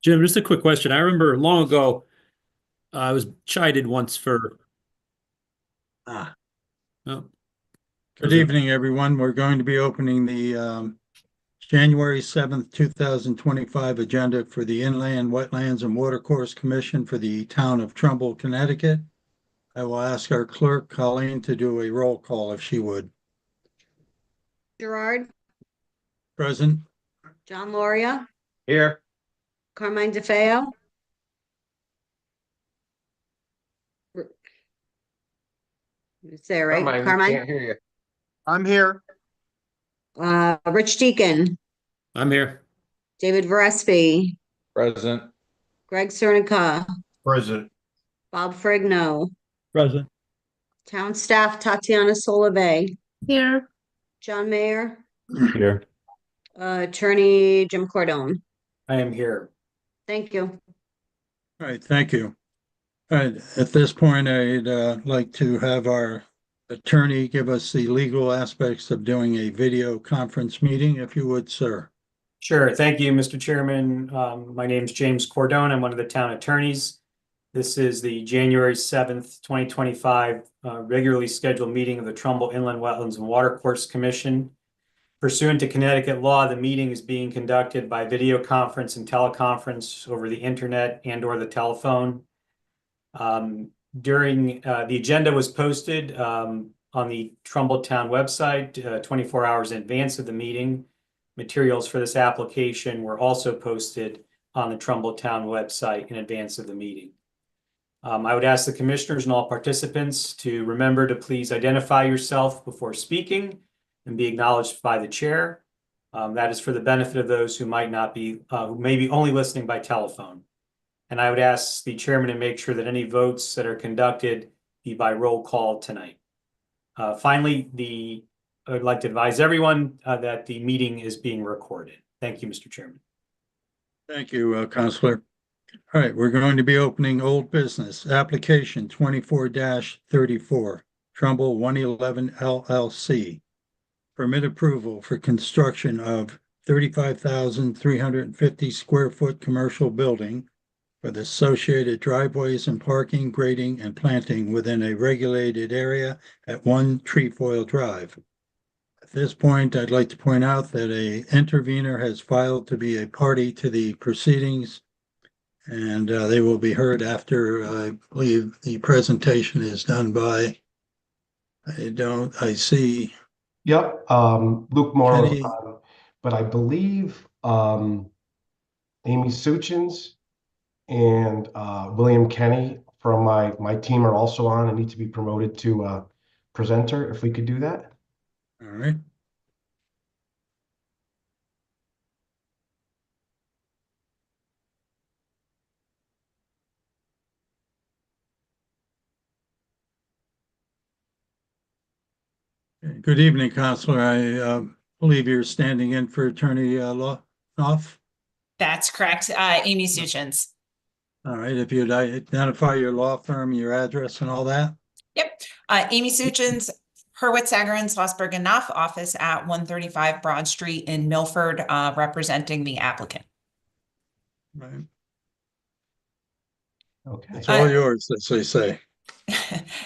Jim, just a quick question. I remember long ago, I was chided once for, Ah, oh, Good was it, evening, everyone. We're going to be opening the January 7th, 2025 agenda for the Inland Wetlands and Watercourse Commission for the town of Trumbull, Connecticut. I will ask our clerk, Colleen, to do a roll call if she would. Gerard, Present? John Loria, Here. Carmine DeFeo. Say it right, Carmine, we Carmine. can't hear you. I'm here. Rich Deacon, I'm here. David Verespi, Present. Greg Cernica, Present. Bob Frigno, Present. town staff Tatiana Solovey, Here. John Mayer, Here. attorney Jim Cordone. I am here. Thank you. All right, thank you. All right, at this point, I'd like to have our attorney give us the legal aspects of doing a video conference meeting, if you would, sir. Sure. Thank you, Mr. Chairman. My name is James Cordone. I'm one of the town attorneys. This is the January 7th, 2025 regularly scheduled meeting of the Trumbull Inland Wetlands and Watercourse Commission. Pursuant to Connecticut law, the meeting is being conducted by video conference and teleconference over the internet and/or the telephone. The agenda was posted on the Trumbull Town website 24 hours in advance of the meeting. Materials for this application were also posted on the Trumbull Town website in advance of the meeting. I would ask the commissioners and all participants to remember to please identify yourself before speaking and be acknowledged by the chair. That is for the benefit of those who might not be, who may be only listening by telephone. And I would ask the chairman to make sure that any votes that are conducted be by roll call tonight. Finally, I would like to advise everyone that the meeting is being recorded. Thank you, Mr. Chairman. Thank you, Counselor. All right, we're going to be opening old business, application 24-34, Trumbull 111 LLC. Permit approval for construction of 35,350 square foot commercial building with associated driveways and parking, grading, and planting within a regulated area at 1 Trefoil Drive. At this point, I'd like to point out that a intervener has filed to be a party to the proceedings, and they will be heard after, I believe, the presentation is done by, I see. Yep, Luke Morrow, Kenny. but I believe Amy Suchins and William Kenny from my team are also on and need to be promoted to presenter, if we could do that. All right. Good evening, Counselor. I believe you're standing in for Attorney Loff. That's correct. Amy Suchins. All right, if you'd identify your law firm, your address and all that. Yep. Amy Suchins, Hurwitz, Sagarin, Schlossberg and Knopf, office at 135 Broad Street in Milford, representing the applicant. Right. Okay. It's all yours, as they say.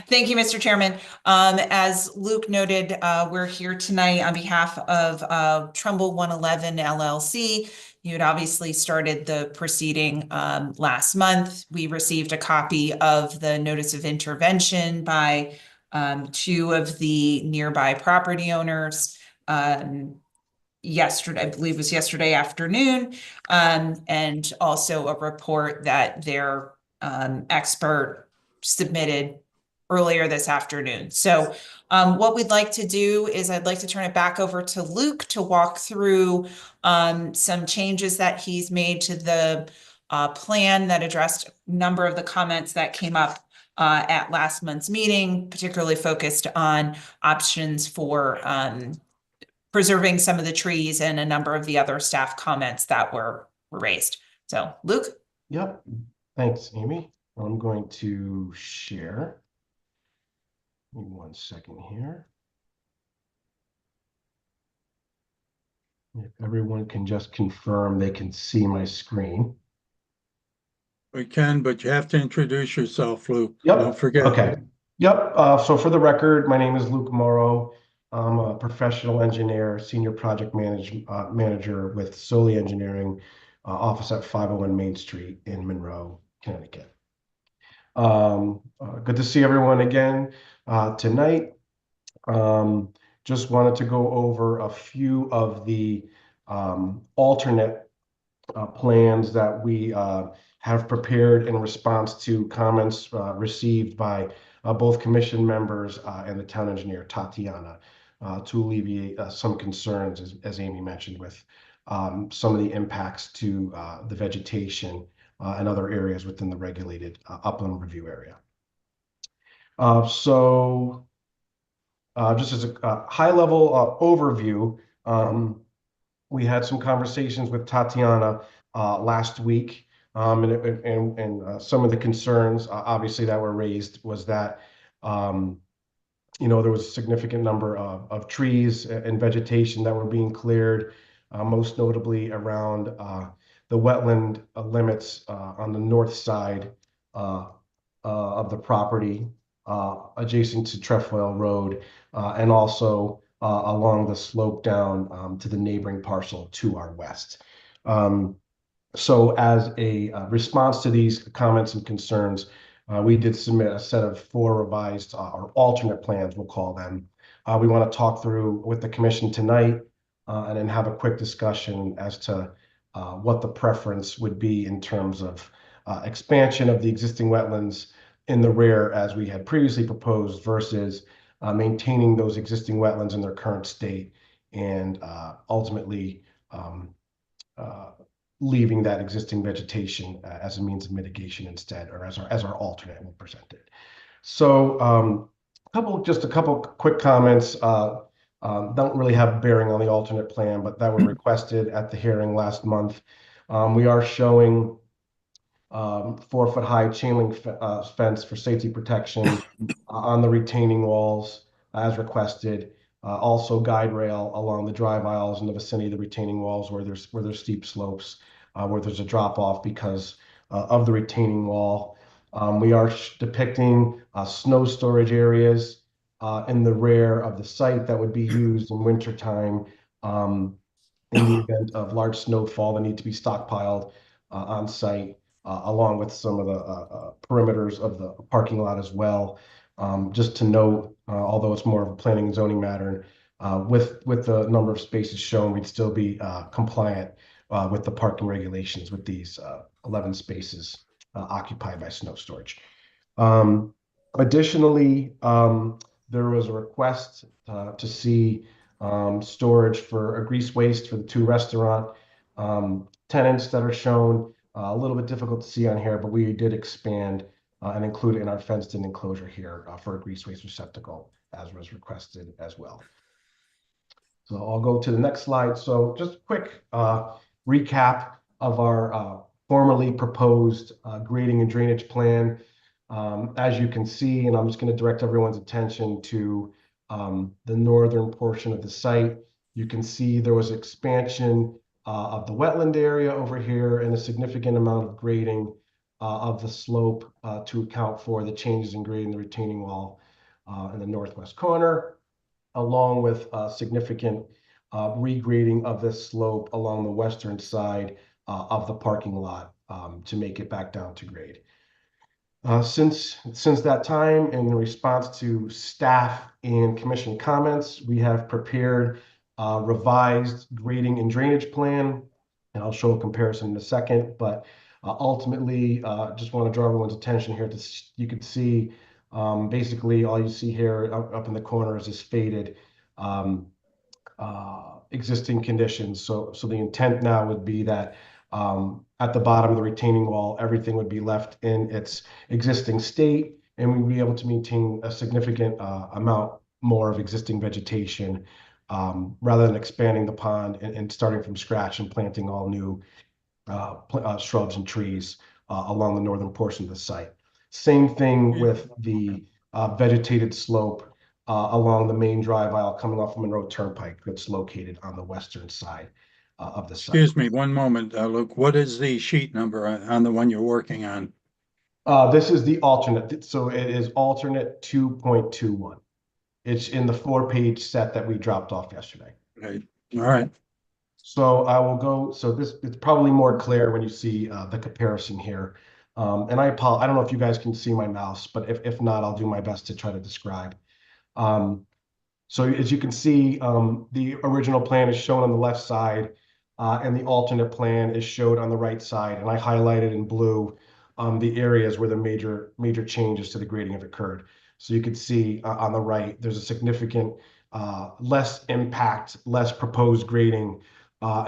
Thank you, Mr. Chairman. As Luke noted, we're here tonight on behalf of Trumbull 111 LLC. You had obviously started the proceeding last month. We received a copy of the notice of intervention by 2 of the nearby property owners yesterday, I believe it was yesterday afternoon, and also a report that their expert submitted earlier this afternoon. So what we'd like to do is I'd like to turn it back over to Luke to walk through some changes that he's made to the plan that addressed a number of the comments that came up at last month's meeting, particularly focused on options for preserving some of the trees and a number of the other staff comments that were raised. So Luke? Yep, thanks, Amy. I'm going to share. Give me 1 second here. If everyone can just confirm they can see my screen. We can, but you have to introduce yourself, Lou. Yep. Don't forget. Okay. Yep. So for the record, my name is Luke Morrow. I'm a professional engineer, senior project manager with Soli Engineering, office at 501 Main Street in Monroe, Connecticut. Good to see everyone again tonight. Just wanted to go over a few of the alternate plans that we have prepared in response to comments received by both commission members and the town engineer, Tatiana, to alleviate some concerns, as Amy mentioned, with some of the impacts to the vegetation and other areas within the regulated upland review area. Just as a high-level overview, we had some conversations with Tatiana last week, and some of the concerns, obviously, that were raised was that there was a significant number of trees and vegetation that were being cleared, most notably around the wetland limits on the north side of the property, adjacent to Trefoil Road, and also along the slope down to the neighboring parcel to our west. So as a response to these comments and concerns, we did submit a set of 4 revised or alternate plans, we'll call them. We want to talk through with the commission tonight and then have a quick discussion as to what the preference would be in terms of expansion of the existing wetlands in the rear as we had previously proposed versus maintaining those existing wetlands in their current state and ultimately leaving that existing vegetation as a means of mitigation instead, or as our alternate we presented. So just a couple quick comments. Don't really have bearing on the alternate plan, but that were requested at the hearing last month. We are showing 4-foot high chain link fence for safety protection on the retaining walls as requested. Also guide rail along the drive aisles in the vicinity of the retaining walls where there's steep slopes, where there's a drop off because of the retaining wall. We are depicting snow storage areas in the rear of the site that would be used in wintertime in the event of large snowfall that need to be stockpiled on site, along with some of the perimeters of the parking lot as well. Just to note, although it's more of a planning and zoning matter, with the number of spaces shown, we'd still be compliant with the parking regulations with these 11 spaces occupied by snow storage. Additionally, there was a request to see storage for a grease waste for the 2 restaurant tenants that are shown. A little bit difficult to see on here, but we did expand and include it in our fenced-in enclosure here for a grease waste receptacle, as was requested as well. So I'll go to the next slide. So just a quick recap of our formerly proposed grading and drainage plan. As you can see, and I'm just going to direct everyone's attention to the northern portion of the site. You can see there was expansion of the wetland area over here and a significant amount of grading of the slope to account for the changes in grade in the retaining wall in the northwest corner, along with significant regrading of this slope along the western side of the parking lot to make it back down to grade. Since that time, in response to staff and commission comments, we have prepared a revised grading and drainage plan, and I'll show a comparison in a second, but ultimately, just want to draw everyone's attention here to, you can see basically all you see here up in the corner is this faded existing conditions. So the intent now would be that at the bottom of the retaining wall, everything would be left in its existing state, and we would be able to maintain a significant amount more of existing vegetation rather than expanding the pond and starting from scratch and planting all new shrubs and trees along the northern portion of the site. Same thing with the vegetated slope along the main drive aisle coming off of Monroe Turnpike that's located on the western side of the site. Excuse me, one moment, Luke. What is the sheet number on the one you're working on? This is the alternate, so it is alternate 2.21. It's in the 4-page set that we dropped off yesterday. Right, all right. So I will go, so this, it's probably more clear when you see the comparison here. And I don't know if you guys can see my mouse, but if not, I'll do my best to try to describe. So as you can see, the original plan is shown on the left side, and the alternate plan is showed on the right side. And I highlighted in blue the areas where the major changes to the grading have occurred. So you can see on the right, there's a significant less impact, less proposed grading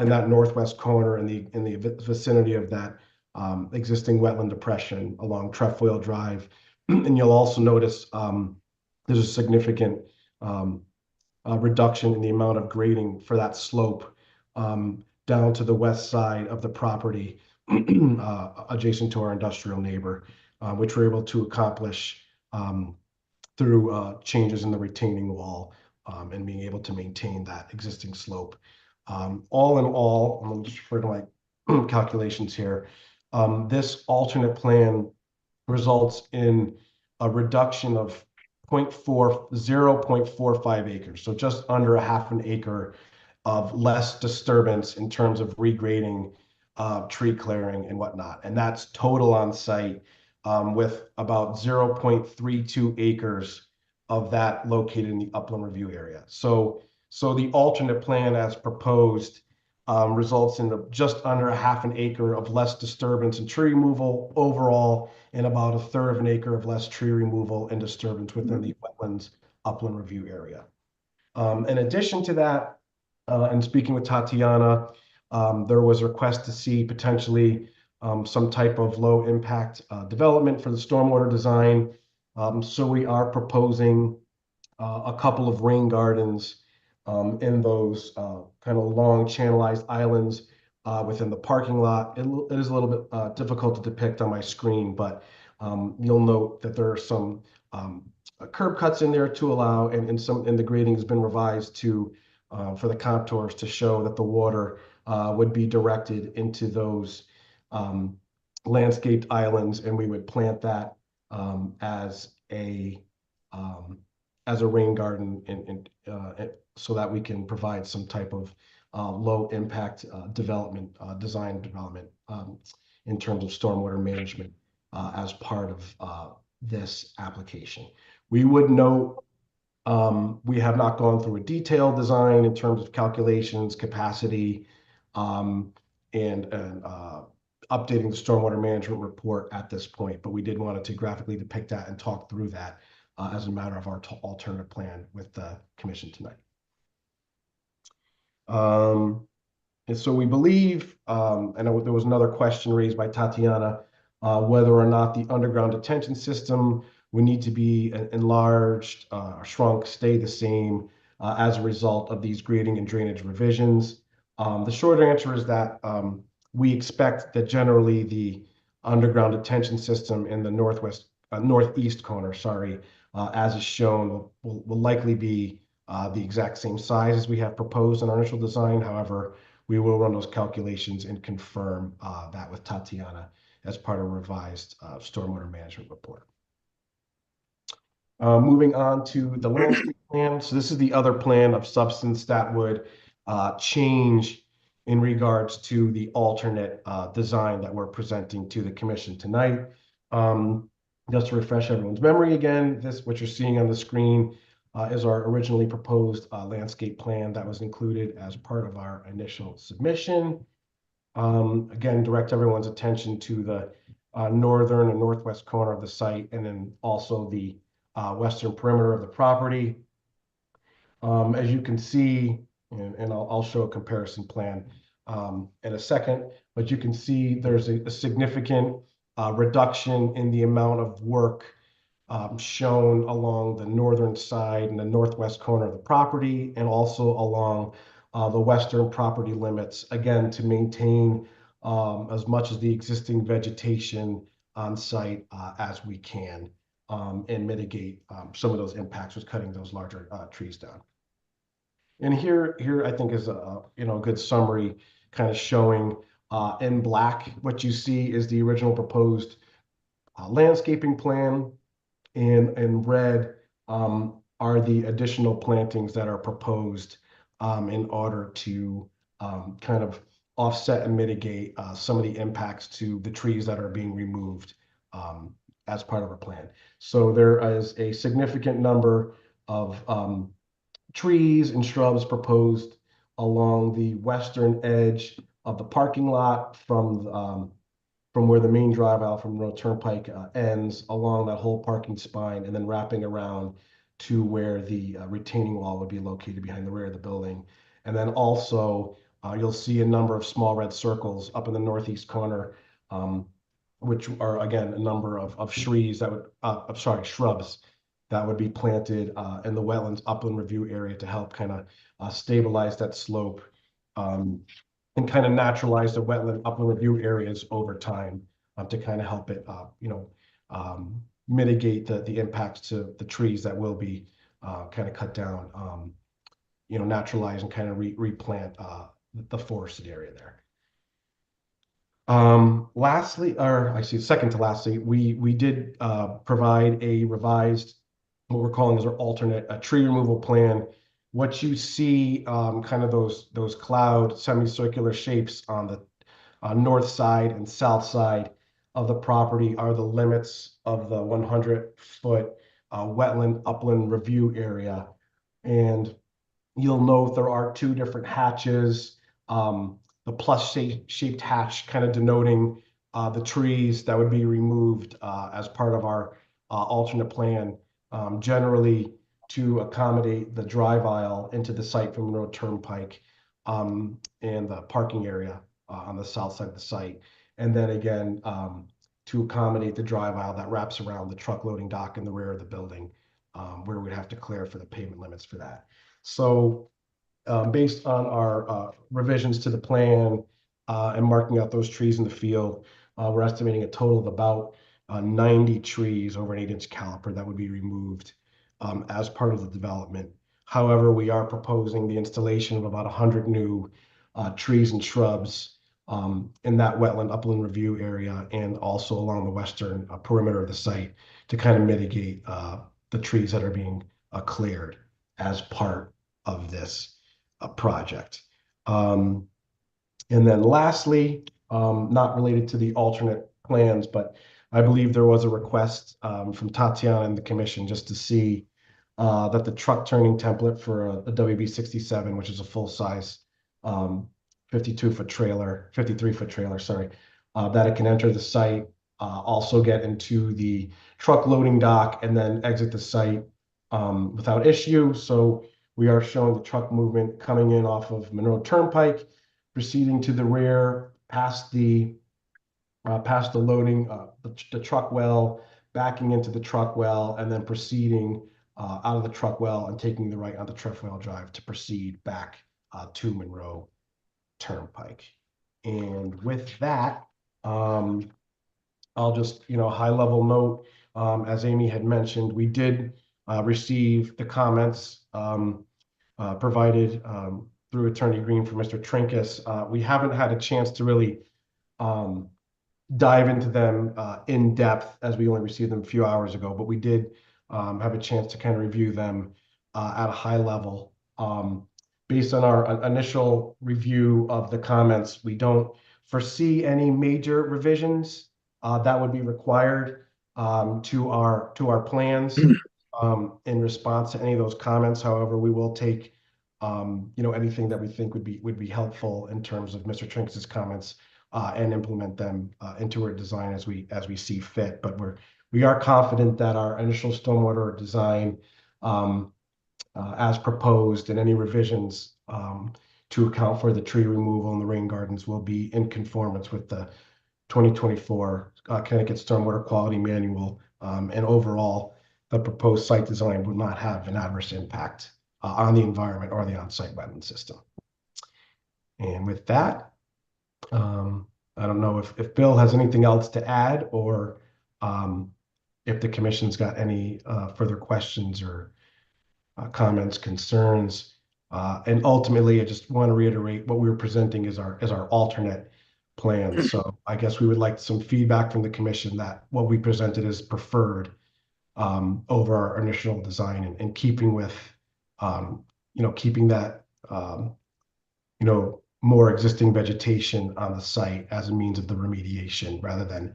in that northwest corner in the vicinity of that existing wetland depression along Trefoil Drive. And you'll also notice there's a significant reduction in the amount of grading for that slope down to the west side of the property adjacent to our industrial neighbor, which we're able to accomplish through changes in the retaining wall and being able to maintain that existing slope. All in all, I'm just refer to my calculations here. This alternate plan results in a reduction of 0.45 acres, so just under a half an acre of less disturbance in terms of regrading, tree clearing and whatnot. And that's total on site with about 0.32 acres of that located in the upland review area. So the alternate plan as proposed results in just under a half an acre of less disturbance and tree removal overall, and about a third of an acre of less tree removal and disturbance within the wetlands upland review area. In addition to that, and speaking with Tatiana, there was a request to see potentially some type of low impact development for the stormwater design. So we are proposing a couple of rain gardens in those kind of long channelized islands within the parking lot. It is a little bit difficult to depict on my screen, but you'll note that there are some curb cuts in there to allow, and the grading has been revised to for the contours to show that the water would be directed into those landscaped islands, and we would plant that as a rain garden and so that we can provide some type of low impact design development in terms of stormwater management as part of this application. We would note we have not gone through a detailed design in terms of calculations, capacity, and updating the stormwater management report at this point, but we did want to graphically depict that and talk through that as a matter of our alternative plan with the commission tonight. And so we believe, and there was another question raised by Tatiana, whether or not the underground detention system would need to be enlarged, shrunk, stay the same as a result of these grading and drainage revisions. The short answer is that we expect that generally the underground detention system in the northeast corner, as is shown, will likely be the exact same size as we have proposed in our initial design. However, we will run those calculations and confirm that with Tatiana as part of a revised stormwater management report. Moving on to the landscape plan. So this is the other plan of substance that would change in regards to the alternate design that we're presenting to the commission tonight. Just to refresh everyone's memory again, what you're seeing on the screen is our originally proposed landscape plan that was included as part of our initial submission. Again, direct everyone's attention to the northern and northwest corner of the site, and then also the western perimeter of the property. As you can see, and I'll show a comparison plan in a second, but you can see there's a significant reduction in the amount of work shown along the northern side and the northwest corner of the property, and also along the western property limits, again, to maintain as much of the existing vegetation on site as we can and mitigate some of those impacts with cutting those larger trees down. And here I think is a good summary kind of showing in black. What you see is the original proposed landscaping plan, and in red are the additional plantings that are proposed in order to kind of offset and mitigate some of the impacts to the trees that are being removed as part of our plan. So there is a significant number of trees and shrubs proposed along the western edge of the parking lot from where the main drive out from Monroe Turnpike ends along that whole parking spine, and then wrapping around to where the retaining wall would be located behind the rear of the building. And then also you'll see a number of small red circles up in the northeast corner, which are again a number of trees that would, shrubs that would be planted in the wetlands upland review area to help kind of stabilize that slope and kind of naturalize the wetland upland review areas over time to kind of help it, mitigate the impacts to the trees that will be kind of cut down, naturalize and kind of replant the forested area there. Lastly, or I see second to lastly, we did provide a revised, what we're calling as our alternate tree removal plan. What you see, kind of those cloud semicircular shapes on the north side and south side of the property are the limits of the 100-foot wetland upland review area. And you'll note there are two different hatches. The plus shaped hatch kind of denoting the trees that would be removed as part of our alternate plan, generally to accommodate the drive aisle into the site from Monroe Turnpike and the parking area on the south side of the site. And then again, to accommodate the drive aisle that wraps around the truck loading dock in the rear of the building, where we'd have to clear for the pavement limits for that. So based on our revisions to the plan and marking out those trees in the field, we're estimating a total of about 90 trees over an 8-inch caliper that would be removed as part of the development. However, we are proposing the installation of about 100 new trees and shrubs in that wetland upland review area and also along the western perimeter of the site to kind of mitigate the trees that are being cleared as part of this project. And then lastly, not related to the alternate plans, but I believe there was a request from Tatiana and the commission just to see that the truck turning template for a WB67, which is a full-size 53-foot trailer, sorry, that it can enter the site, also get into the truck loading dock and then exit the site without issue. So we are showing the truck movement coming in off of Monroe Turnpike, proceeding to the rear past the loading, the truck well, backing into the truck well, and then proceeding out of the truck well and taking the right on the Trefoil Drive to proceed back to Monroe Turnpike. And with that, I'll just, high level note, as Amy had mentioned, we did receive the comments provided through Attorney Green for Mr. Trinkus. We haven't had a chance to really dive into them in depth, as we only received them a few hours ago, but we did have a chance to kind of review them at a high level. Based on our initial review of the comments, we don't foresee any major revisions that would be required to our plans in response to any of those comments. However, we will take anything that we think would be helpful in terms of Mr. Trinkus's comments and implement them into our design as we see fit. But we are confident that our initial stormwater design, as proposed, and any revisions to account for the tree removal and the rain gardens will be in conformance with the 2024 Connecticut Stormwater Quality Manual, and overall, the proposed site design will not have an adverse impact on the environment or the on-site wetland system. And with that, I don't know if Bill has anything else to add, or if the commission's got any further questions or comments, concerns. And ultimately, I just want to reiterate what we were presenting is our alternate plan. So I guess we would like some feedback from the commission that what we presented is preferred over our initial design and keeping with, keeping that, more existing vegetation on the site as a means of the remediation rather than,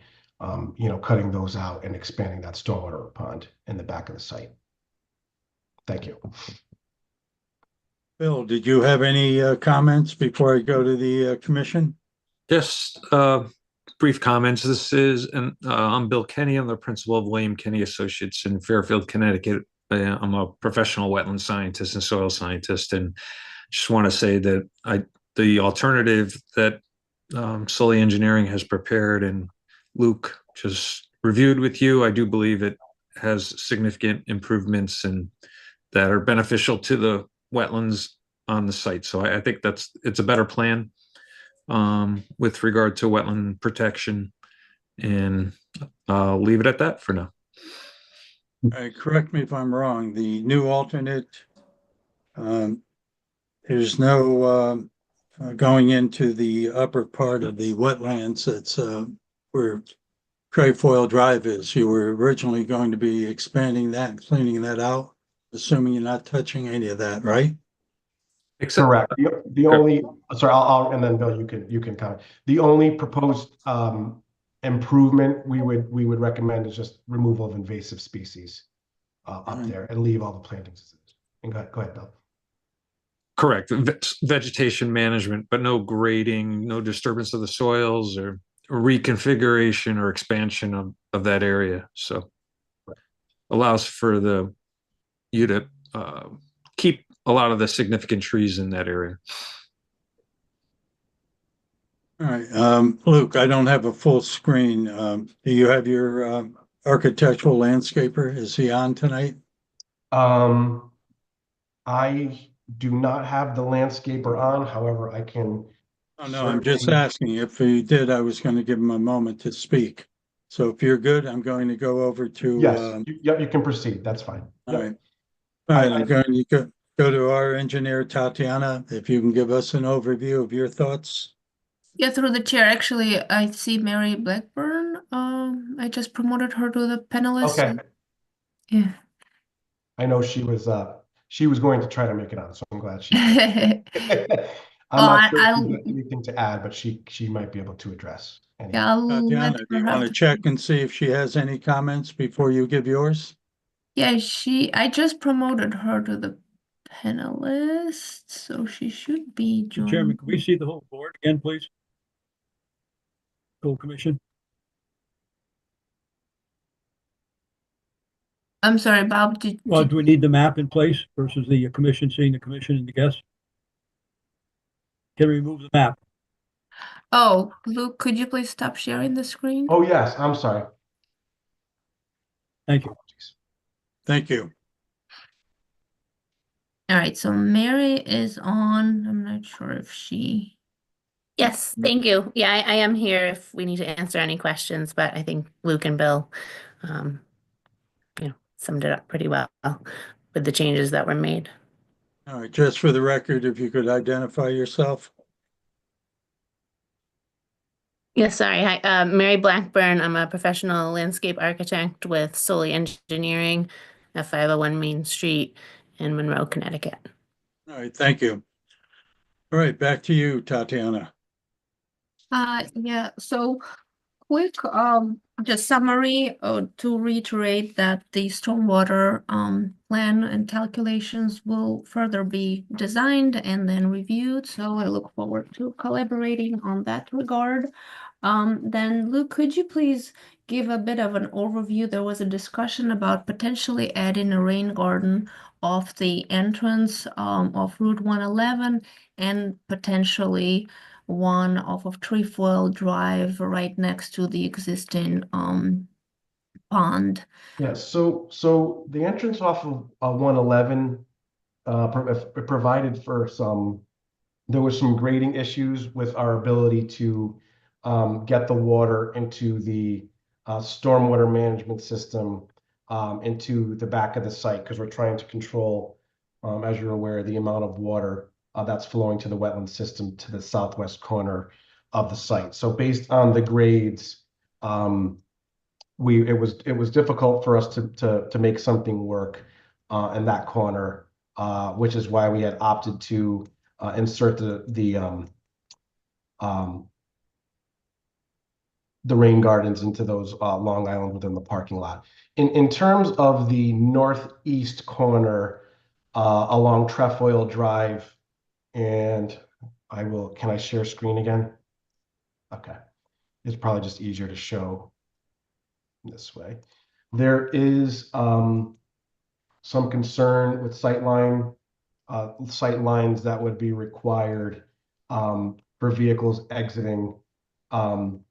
cutting those out and expanding that stormwater pond in the back of the site. Thank you. Bill, did you have any comments before I go to the commission? Just brief comments. I'm Bill Kenny. I'm the principal of William Kenny Associates in Fairfield, Connecticut. I'm a professional wetland scientist and soil scientist, and just want to say that the alternative that Sully Engineering has prepared and Luke just reviewed with you, I do believe it has significant improvements and that are beneficial to the wetlands on the site. So I think it's a better plan with regard to wetland protection, and I'll leave it at that for now. Correct me if I'm wrong, the new alternate, there's no going into the upper part of the wetlands. That's where Trefoil Drive is. You were originally going to be expanding that and cleaning that out, assuming you're not touching any of that, right? Correct. The only, sorry, I'll and then Bill, you can comment. The only proposed improvement we would recommend is just removal of invasive species up there and leave all the plantings. And go ahead, Bill. Correct. Vegetation management, but no grading, no disturbance of the soils or reconfiguration or expansion of that area. So allows for you to keep a lot of the significant trees in that area. All right, Luke, I don't have a full screen. Do you have your architectural landscaper? Is he on tonight? I do not have the landscaper on. However, I can. Oh, no, I'm just asking. If he did, I was going to give him a moment to speak. So if you're good, I'm going to go over to. Yes, you can proceed. That's fine. All right. All right, I'm going to go to our engineer, Tatiana. If you can give us an overview of your thoughts. Yeah, through the chair. Actually, I see Mary Blackburn. I just promoted her to the panelist. Okay. Yeah. I know she was going to try to make it on, so I'm glad she. I'm Well, not sure if I'll- she has anything to add, but she might be able to address. Yeah, I'll Tatiana, let do you her want to have- check and see if she has any comments before you give yours? Yeah, I just promoted her to the panelist, so she should be joining. Chairman, can we see the whole board again, please? Full commission. I'm sorry, Bob, Well, do we need the map in place versus the commission seeing the commission and the guests? Can we remove the map? Oh, Luke, could you please stop sharing the screen? Oh, yes, I'm sorry. Thank you. Thank you. All right, so Mary is on. I'm not sure if she. Yes, thank you. Yeah, I am here if we need to answer any questions, but I think Luke and Bill, summed it up pretty well with the changes that were made. All right, just for the record, if you could identify yourself. Yes, sorry. Hi, Mary Blackburn. I'm a professional landscape architect with Sully Engineering at 501 Main Street in Monroe, Connecticut. All right, thank you. All right, back to you, Tatiana. Yeah, so quick just summary to reiterate that the stormwater plan and calculations will further be designed and then reviewed. So I look forward to collaborating on that regard. Then Luke, could you please give a bit of an overview? There was a discussion about potentially adding a rain garden off the entrance of Route 111 and potentially one off of Trefoil Drive right next to the existing pond. Yes, so the entrance off of 111 provided for there was some grading issues with our ability to get the water into the stormwater management system into the back of the site because we're trying to control as you're aware, the amount of water that's flowing to the wetland system to the southwest corner of the site. So based on the grades, it was difficult for us to make something work in that corner, which is why we had opted to insert the rain gardens into those Long Island within the parking lot. In terms of the northeast corner along Trefoil Drive, and can I share screen again? Okay. It's probably just easier to show this way. There is some concern with sight lines that would be required for vehicles exiting onto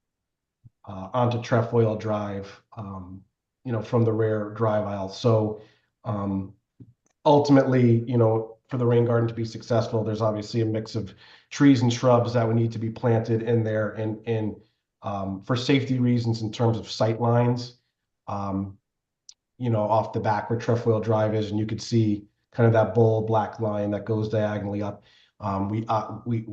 Trefoil Drive, from the rear drive aisle. So ultimately, for the rain garden to be successful, there's obviously a mix of trees and shrubs that would need to be planted in there, and for safety reasons in terms of sight lines, off the back where Trefoil Drive is, and you could see kind of that bold black line that goes diagonally up. We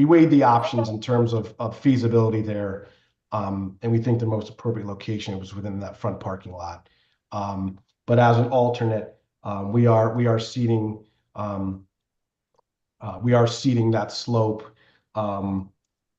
weighed the options in terms of feasibility there, and we think the most appropriate location was within that front parking lot. But as an alternate, we are seeding that slope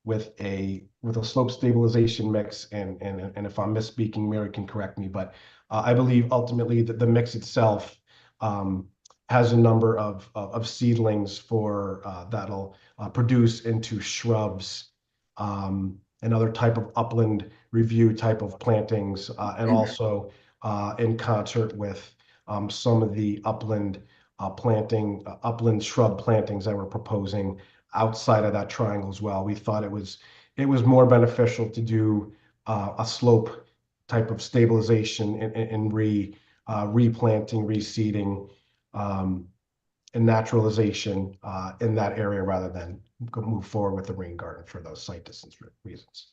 with a slope stabilization mix, and if I'm misspeaking, Mary can correct me, but I believe ultimately that the mix itself has a number of seedlings for that'll produce into shrubs and other type of upland review type of plantings, and also in concert with some of the upland shrub plantings that we're proposing outside of that triangle as well. We thought it was more beneficial to do a slope type of stabilization and replanting, reseeding, and naturalization in that area rather than move forward with the rain garden for those site distance reasons.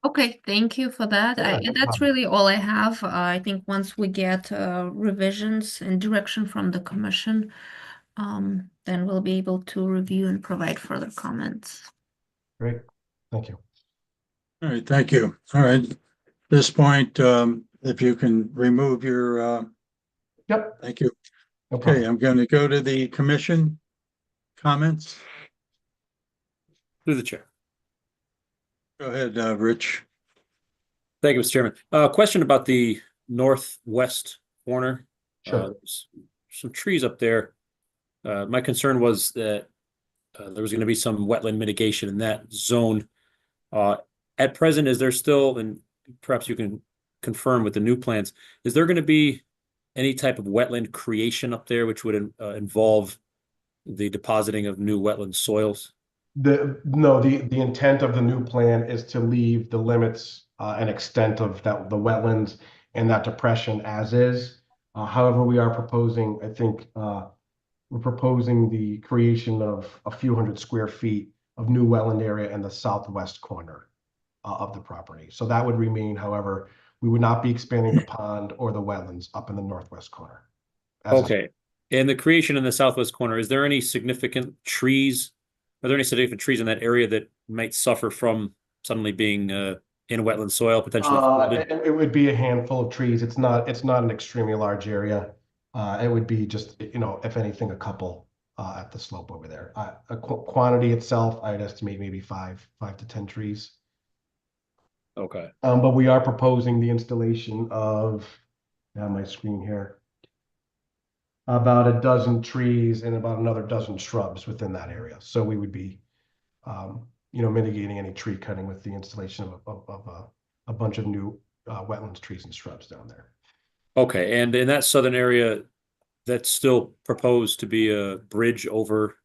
Okay, thank you for that. Yeah, no That's problem. really all I have. I think once we get revisions and direction from the commission, then we'll be able to review and provide further comments. Great, thank you. All right, thank you. All right, at this point, if you can remove your, Yep, thank you. no Okay, problem. I'm going to go to the commission comments. Through the chair. Go ahead, Rich. Thank you, Mr. Chairman. Question about the northwest corner. Sure. Some trees up there. My concern was that there was going to be some wetland mitigation in that zone. At present, is there still, and perhaps you can confirm with the new plans, is there going to be any type of wetland creation up there which would involve the depositing of new wetland soils? The intent of the new plan is to leave the limits and extent of the wetlands and that depression as is. However, we are proposing, I think, we're proposing the creation of a few hundred square feet of new wetland area in the southwest corner of the property. So that would remain. However, we would not be expanding the pond or the wetlands up in the northwest corner. Okay. And the creation in the southwest corner, is there any significant trees? Are there any significant trees in that area that might suffer from suddenly being in wetland soil potentially? It would be a handful of trees. It's not an extremely large area. It would be just, if anything, a couple at the slope over there. Quantity itself, I'd estimate maybe 5 to 10 trees. Okay. But we are proposing the installation of, on my screen here, about a dozen trees and about another dozen shrubs within that area. So we would be, mitigating any tree cutting with the installation of a bunch of new wetlands, trees, and shrubs down there. Okay, and in that southern area, that's still proposed to be a bridge over?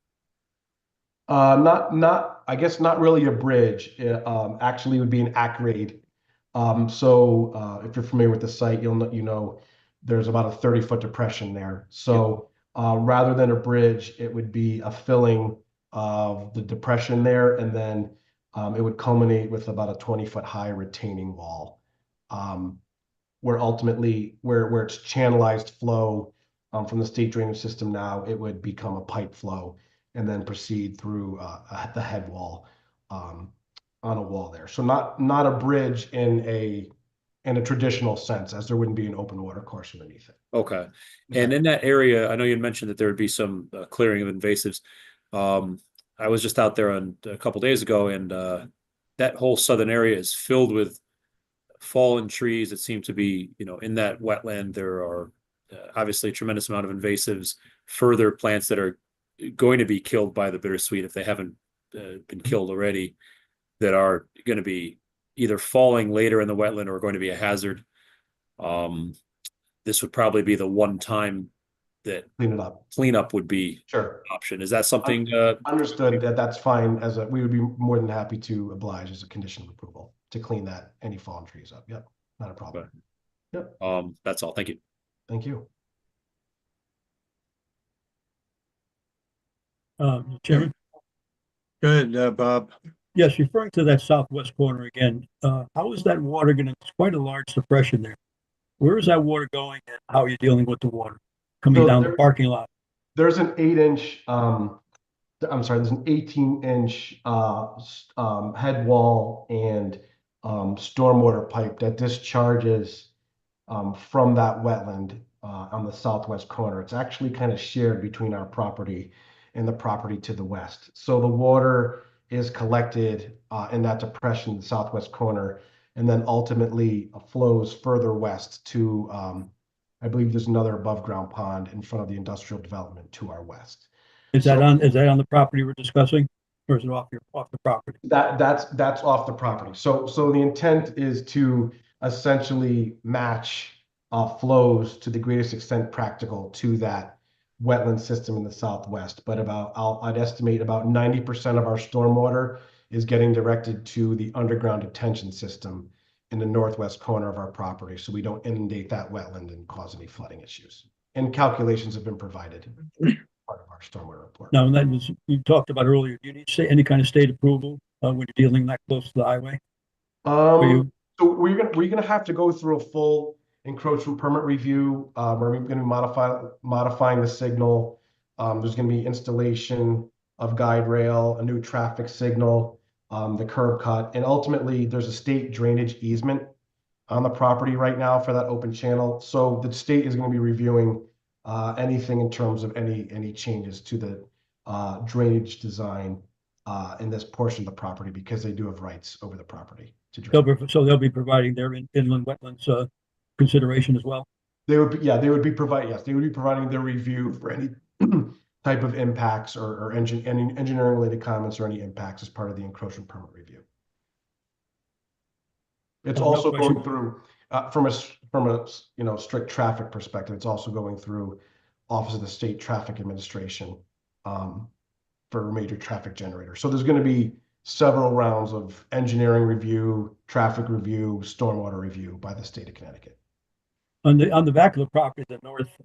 I guess not really a bridge. Actually, it would be an acgrade. So if you're familiar with the site, you know there's about a 30-foot depression there. So rather than a bridge, it would be a filling of the depression there, and then it would culminate with about a 20-foot high retaining wall. where ultimately, where it's channelized flow from the state drainage system now, it would become a pipe flow and then proceed through the head wall on a wall there. So not a bridge in a traditional sense, as there wouldn't be an open water course underneath it. Okay. And in that area, I know you mentioned that there would be some clearing of invasives. I was just out there a couple days ago, and that whole southern area is filled with fallen trees that seem to be, in that wetland. There are obviously a tremendous amount of invasives, further plants that are going to be killed by the bittersweet if they haven't been killed already, that are going to be either falling later in the wetland or going to be a hazard. This would probably be the one time that cleanup would be Sure. an option. Is that something? Understood. That's fine. We would be more than happy to oblige as a condition of approval to clean any fallen trees up. Yep, not a problem. Okay. Yep. That's all. Thank you. Thank you. Chairman? Good, Bob. Yes, referring to that southwest corner again, how is that water gonna, it's quite a large suppression there. Where is that water going and how are you dealing with the water coming So down the parking lot? There's an 8-inch, there's an 18-inch head wall and stormwater pipe that discharges from that wetland on the southwest corner. It's actually kind of shared between our property and the property to the west. So the water is collected in that depression in the southwest corner, and then ultimately flows further west to, I believe there's another above ground pond in front of the industrial development to our west. Is that on the property we're discussing, or is it off the property? That's off the property. So the intent is to essentially match flows to the greatest extent practical to that wetland system in the southwest. But I'd estimate about 90% of our stormwater is getting directed to the underground detention system in the northwest corner of our property, so we don't inundate that wetland and cause any flooding issues. And calculations have been provided part of our stormwater report. Now, and that was, you talked about earlier, do you need any kind of state approval when you're dealing that close to the highway? So we're gonna have to go through a full encroachment permit review. We're going to be modifying the signal. There's going to be installation of guide rail, a new traffic signal, the curb cut, and ultimately there's a state drainage easement on the property right now for that open channel. So the state is going to be reviewing anything in terms of any changes to the drainage design in this portion of the property, because they do have rights over the property to drain. So they'll be providing their inland wetlands consideration as well. They would be providing their review for any type of impacts or any engineering related comments or any impacts as part of the encroachment permit review. It's also going through from a strict traffic perspective. It's also going through Office of the State Traffic Administration for a major traffic generator. So there's going to be several rounds of engineering review, traffic review, stormwater review by the state of Connecticut. On the back of the property, the northeast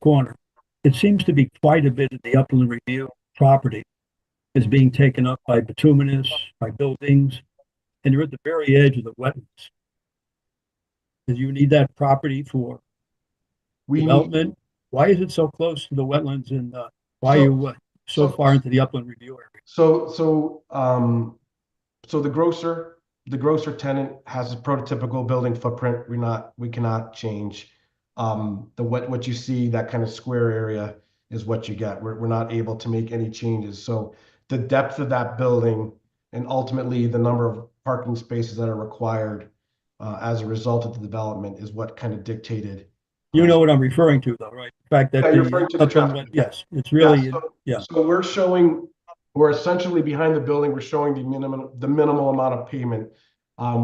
corner, it seems to be quite a bit of the upland review property is being taken up by bituminous, by buildings, and you're at the very edge of the wetlands. Do you need that property for development? Why is it so close to the wetlands, and why are you so far into the upland review area? So the grocer tenant has a prototypical building footprint. We cannot change. What you see, that kind of square area, is what you get. We're not able to make any changes. So the depth of that building and ultimately the number of parking spaces that are required as a result of the development is what kind of dictated. You know what I'm referring to, though, right? The fact that you're referring to the traffic. Yes, it's really So we're essentially behind the building. We're showing the minimal amount of pavement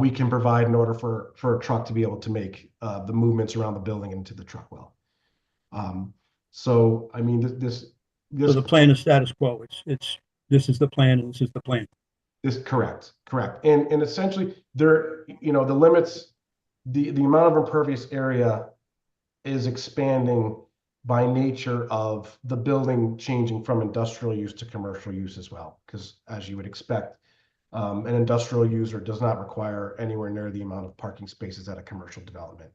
we can provide in order for a truck to be able to make the movements around the building into the truck well. So I mean, so the plan is status quo. This is the plan, and this is the plan. This correct. And essentially the limits, the amount of impervious area is expanding by nature of the building changing from industrial use to commercial use as well. Because as you would expect, an industrial user does not require anywhere near the amount of parking spaces that a commercial development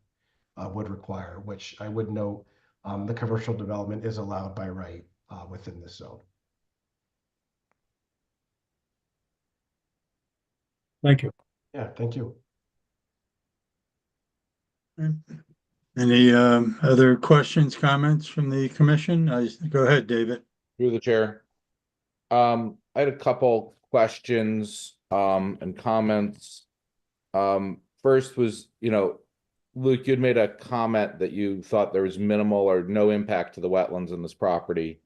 would require, which I would note, the commercial development is allowed by right within this zone. Thank you. Yeah, thank you. Any other questions, comments from the commission? Go ahead, David. Through the chair. I had a couple questions and comments. First was, Luke, you'd made a comment that you thought there was minimal or no impact to the wetlands in this property.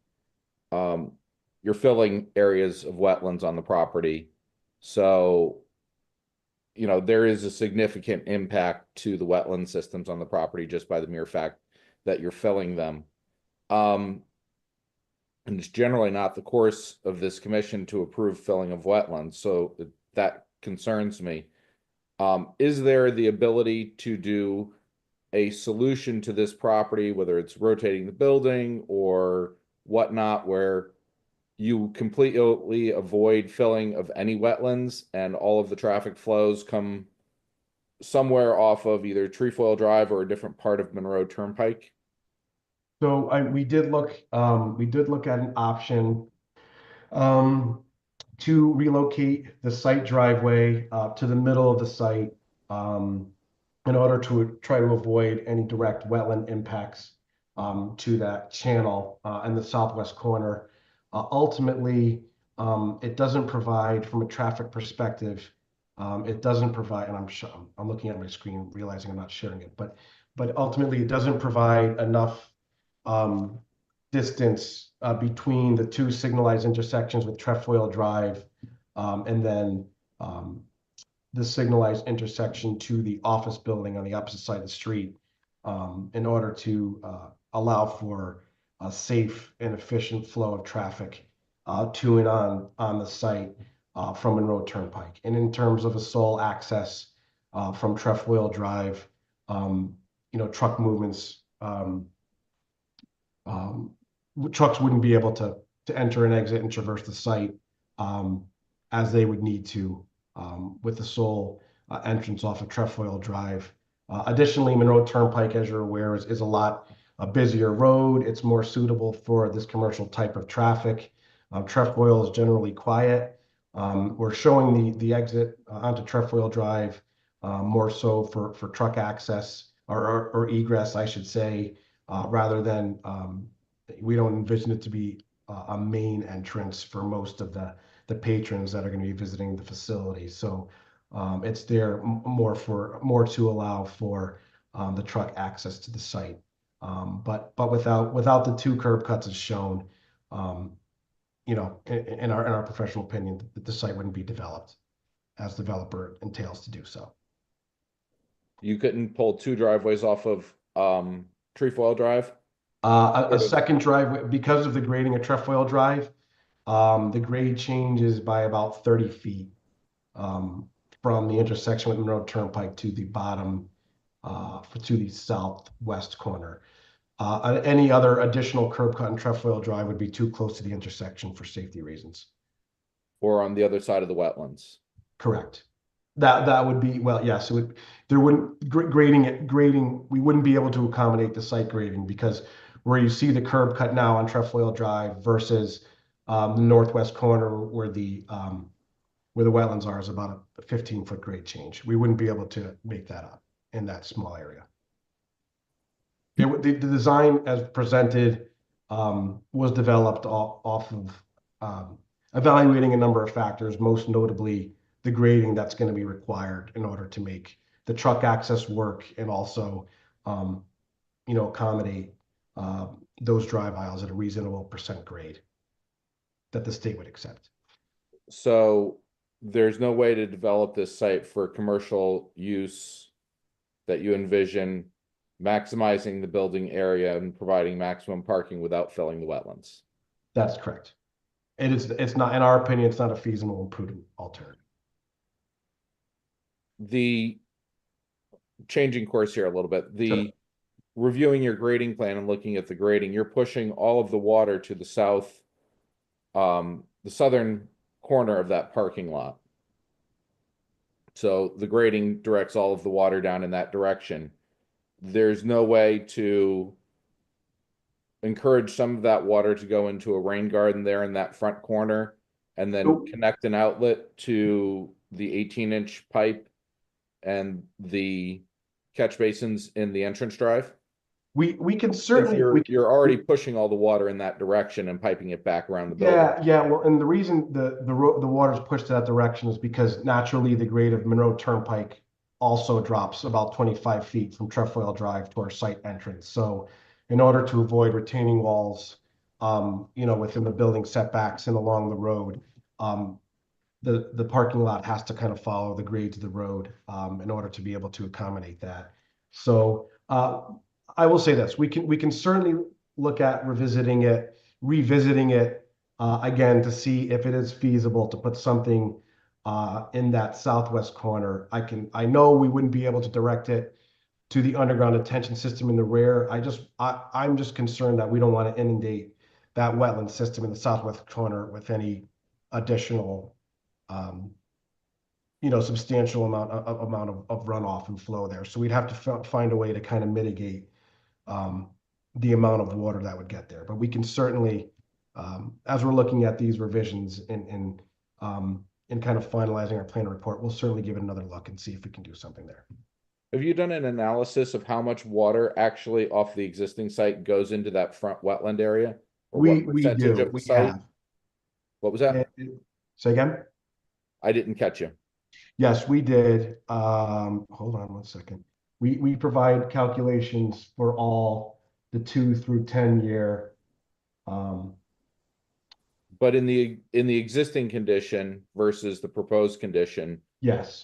You're filling areas of wetlands on the property. So, there is a significant impact to the wetland systems on the property just by the mere fact that you're filling them. And it's generally not the course of this commission to approve filling of wetlands, so that concerns me. Is there the ability to do a solution to this property, whether it's rotating the building or whatnot, where you completely avoid filling of any wetlands and all of the traffic flows come somewhere off of either Trefoil Drive or a different part of Monroe Turnpike? So we did look at an option to relocate the site driveway to the middle of the site in order to try to avoid any direct wetland impacts to that channel in the southwest corner. Ultimately, it doesn't provide, from a traffic perspective, it doesn't provide, and I'm looking at my screen realizing I'm not sharing it, but ultimately it doesn't provide enough distance between the two signalized intersections with Trefoil Drive and then the signalized intersection to the office building on the opposite side of the street in order to allow for a safe and efficient flow of traffic to and on the site from Monroe Turnpike. And in terms of a sole access from Trefoil Drive, truck movements, trucks wouldn't be able to enter and exit and traverse the site as they would need to with the sole entrance off of Trefoil Drive. Additionally, Monroe Turnpike, as you're aware, is a lot busier road. It's more suitable for this commercial type of traffic. Trefoil is generally quiet. We're showing the exit onto Trefoil Drive more so for truck access or egress, I should say, rather than we don't envision it to be a main entrance for most of the patrons that are going to be visiting the facility. So it's there more to allow for the truck access to the site. But without the two curb cuts as shown, in our professional opinion, the site wouldn't be developed as developer entails to do so. You couldn't pull two driveways off of Trefoil Drive? A second driveway, because of the grading of Trefoil Drive, the grade changes by about 30 feet from the intersection with Monroe Turnpike to the bottom, to the southwest corner. Any other additional curb cut in Trefoil Drive would be too close to the intersection for safety reasons. Or on the other side of the wetlands? Correct. That would be, well, yes, it would. There wouldn't grading. We wouldn't be able to accommodate the site grading because where you see the curb cut now on Trefoil Drive versus the northwest corner where the wetlands are is about a 15-foot grade change. We wouldn't be able to make that up in that small area. The design as presented was developed off of evaluating a number of factors, most notably the grading that's going to be required in order to make the truck access work and also, accommodate those drive aisles at a reasonable % grade that the state would accept. So there's no way to develop this site for commercial use that you envision maximizing the building area and providing maximum parking without filling the wetlands? That's correct. It's not, in our opinion, it's not a feasible and prudent alternative. The changing course here a little bit, Sure. Reviewing your grading plan and looking at the grading, you're pushing all of the water to the south, the southern corner of that parking lot. So the grading directs all of the water down in that direction. There's no way to encourage some of that water to go into a rain garden there in that front corner and then Nope. connect an outlet to the 18-inch pipe and the catch basins in the entrance drive? We can If certainly, you're already pushing all the water in that direction and piping it back around the building. yeah, well, and the reason the water's pushed to that direction is because naturally the grade of Monroe Turnpike also drops about 25 feet from Trefoil Drive to our site entrance. So in order to avoid retaining walls, within the building setbacks and along the road, the parking lot has to kind of follow the grades of the road, in order to be able to accommodate that. So, I will say this, we can certainly look at revisiting it, again, to see if it is feasible to put something in that southwest corner. I know we wouldn't be able to direct it to the underground detention system in the rear. I'm just concerned that we don't want to inundate that wetland system in the southwest corner with any additional substantial amount of runoff and flow there. So we'd have to find a way to kind of mitigate the amount of water that would get there. But we can certainly, as we're looking at these revisions and kind of finalizing our plan report, we'll certainly give it another look and see if we can do something there. Have you done an analysis of how much water actually off the existing site goes into that front wetland area? Or We what percentage do. of the We site? have. What was that? Say again? I didn't catch you. Yes, we did. Hold on one second. We provide calculations for all the 2 through 10 year. But in the existing condition versus the proposed condition, Yes.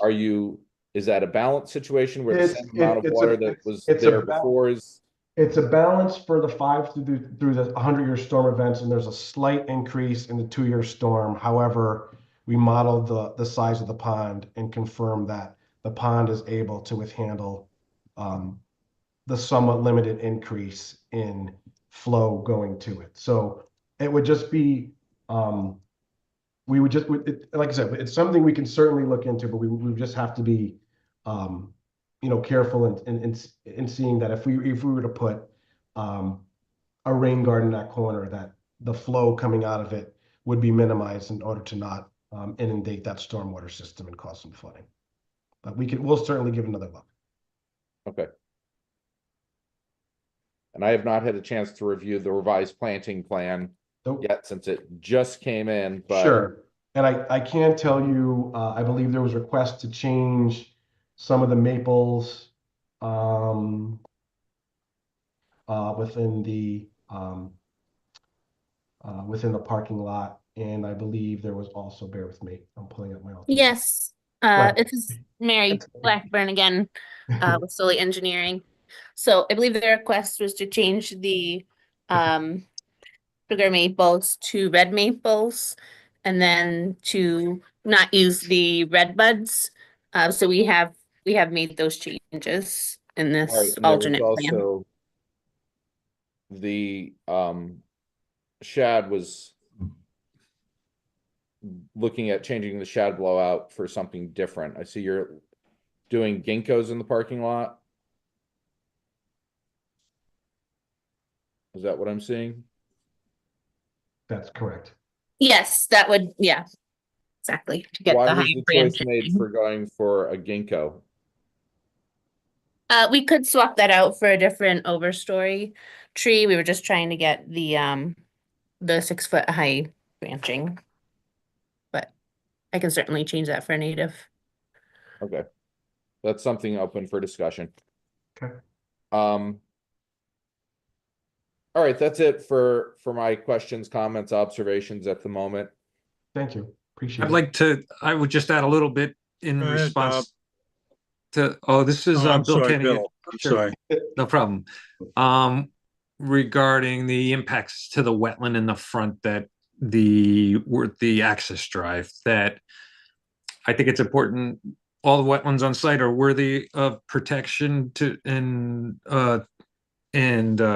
is that a balanced situation where the It's- same amount of it's a- water that was it's a there ba- before is? It's a balance for the 5 through the 100-year storm events, and there's a slight increase in the 2-year storm. However, we modeled the size of the pond and confirmed that the pond is able to withhandle the somewhat limited increase in flow going to it. So it would just be, like I said, it's something we can certainly look into, but we would just have to be, careful in seeing that if we were to put a rain garden in that corner, that the flow coming out of it would be minimized in order to not inundate that stormwater system and cause some flooding. But we'll certainly give another look. Okay. And I have not had a chance to review the revised planting plan Nope. yet since it just came in, but. Sure. And I can tell you, I believe there was a request to change some of the maples within the parking lot. And I believe there was also, bear with me, I'm pulling up my. Yes, ahead. it's Mary Blackburn again, with Solely Engineering. So I believe the request was to change the sugar maples to red maples, and then to not use the red buds. So we have made those changes in All right, this and there was alternate plan. also the shad was looking at changing the shad blowout for something different. I see you're doing ginkgos in the parking lot. Is that what I'm seeing? That's correct. Yes, that would, yeah, exactly, to get Why the was high the branch. choice made for going for a ginkgo? We could swap that out for a different overstory tree. We were just trying to get the 6-foot high branching. But I can certainly change that for a native. Okay. That's something open for discussion. Okay. All right, that's it for my questions, comments, observations at the moment. Thank you. Appreciate it. I would just add a little bit in Go ahead, response to, this is Oh, I'm Bill sorry, Kenny. Bill. I'm Sure. sorry. No problem. Regarding the impacts to the wetland in the front that the access drive, that I think it's important, all the wetlands on site are worthy of protection and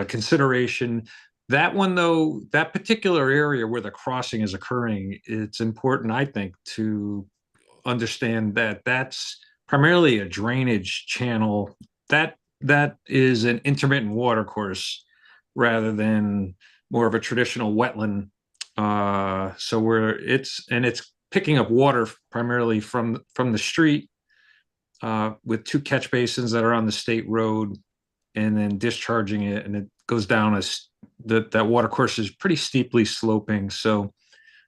consideration. That one, though, that particular area where the crossing is occurring, it's important, I think, to understand that that's primarily a drainage channel. That is an intermittent water course rather than more of a traditional wetland. So where it's picking up water primarily from the street, with two catch basins that are on the state road, and then discharging it, and it goes down that water course is pretty steeply sloping. So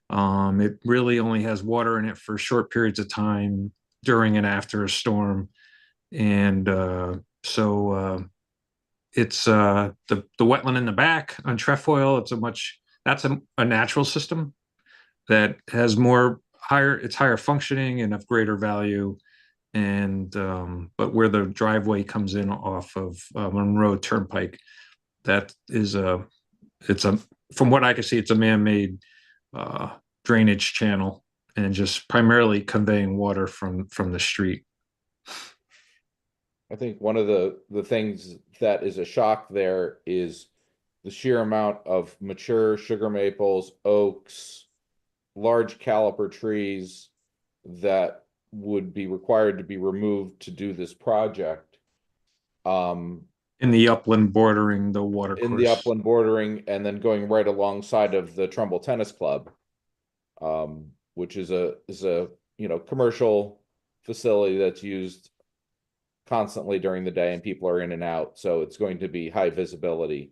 it really only has water in it for short periods of time during and after a storm. And it's the wetland in the back on Trefoil. That's a natural system that has it's higher functioning and of greater value. And but where the driveway comes in off of Monroe Turnpike, from what I can see, it's a man-made drainage channel and just primarily conveying water from the street. I think one of the things that is a shock there is the sheer amount of mature sugar maples, oaks, large caliper trees that would be required to be removed to do this project. In the upland bordering the water course. In the upland bordering, and then going right alongside of the Trumbull Tennis Club, which is a commercial facility that's used constantly during the day, and people are in and out. So it's going to be high visibility.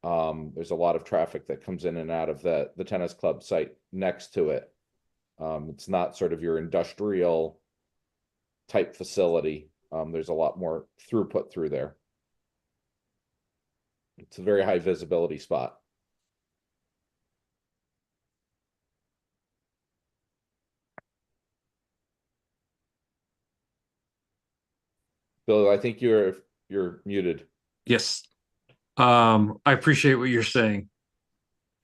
There's a lot of traffic that comes in and out of the tennis club site next to it. It's not sort of your industrial type facility. There's a lot more throughput through there. It's a very high visibility spot. Bill, I think you're muted. Yes. I appreciate what you're saying.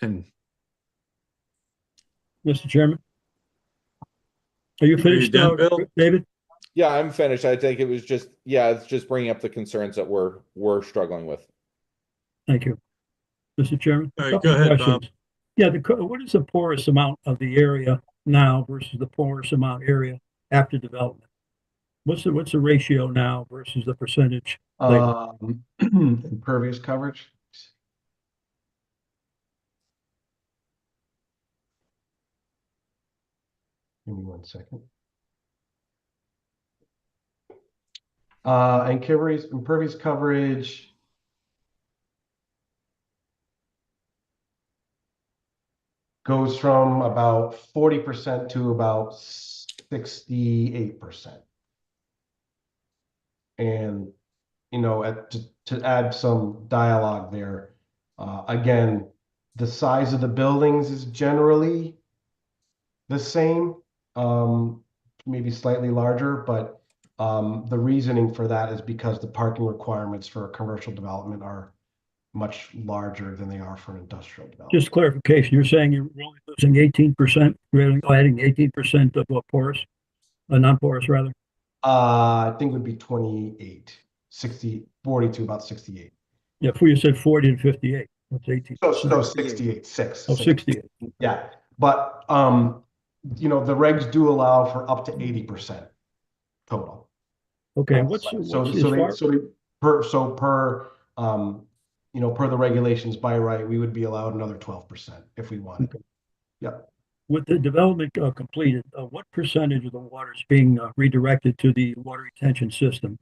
And Mr. Chairman? Are you finished, done, Bill? David? Yeah, I'm finished. I think it was just, it's just bringing up the concerns that we're struggling with. Thank you. Mr. Chairman? All right, Couple go ahead, questions. Bob. Yeah, what is the porous amount of the area now versus the porous amount area after development? What's the ratio now versus the percentage? Impervious coverage. Give me 1 second. And impervious coverage. Goes from about 40% to about 68%. And, to add some dialogue there, again, the size of the buildings is generally the same, maybe slightly larger, but the reasoning for that is because the parking requirements for a commercial development are much larger than they are for an industrial development. Just clarification, you're saying you're only losing 18%, you're adding 18% of what porous, non-porous rather? I think it would be 28, 60, 40 to about 68. Yeah, before you said 40 to 58, that's 18. So 68, 6. Oh, 68. Yeah, but, the regs do allow for up to 80% total. Okay, per the regulations by right, we would be allowed another 12% if we wanted. Okay. Yep. With the development completed, what percentage of the water is being redirected to the water retention system?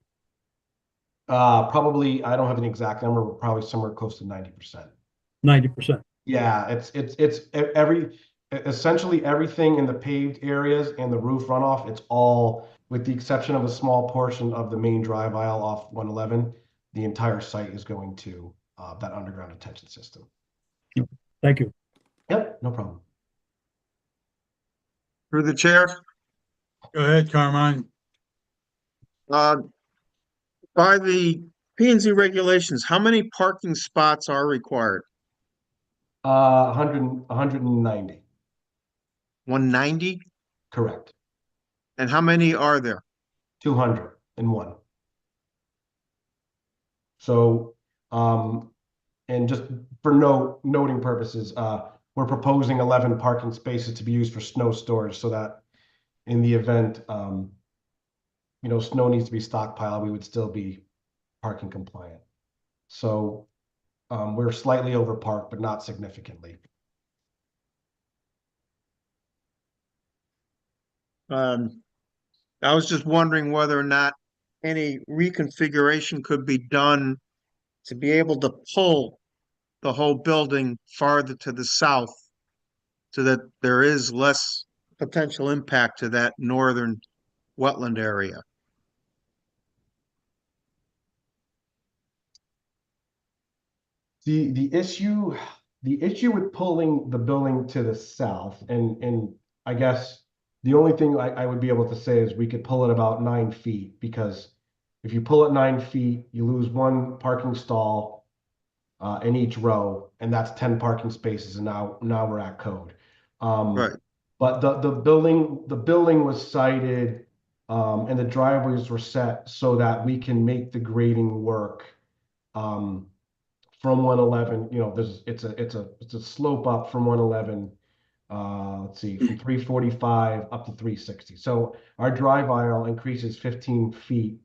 Probably, I don't have an exact number, but probably somewhere close to 90%. 90%. Yeah, it's essentially everything in the paved areas and the roof runoff. It's all, with the exception of a small portion of the main drive aisle off 111, the entire site is going to that underground detention system. Thank you. Yep, no problem. Through the chair, Go ahead, Carmine. by the P and Z regulations, how many parking spots are required? 190. 190? Correct. And how many are there? 201. So, and just for noting purposes, we're proposing 11 parking spaces to be used for snow storage, so that in the event, snow needs to be stockpiled, we would still be parking compliant. So we're slightly over parked, but not significantly. I was just wondering whether or not any reconfiguration could be done to be able to pull the whole building farther to the south so that there is less potential impact to that northern wetland area. The issue with pulling the building to the south, and I guess the only thing I would be able to say is we could pull it about 9 feet, because if you pull it 9 feet, you lose one parking stall in each row, and that's 10 parking spaces, and now we're at code. Right. But the building was sited, and the driveways were set so that we can make the grading work. From 111, it's a slope up from 111. Let's see, from 345 up to 360. So our drive aisle increases 15 feet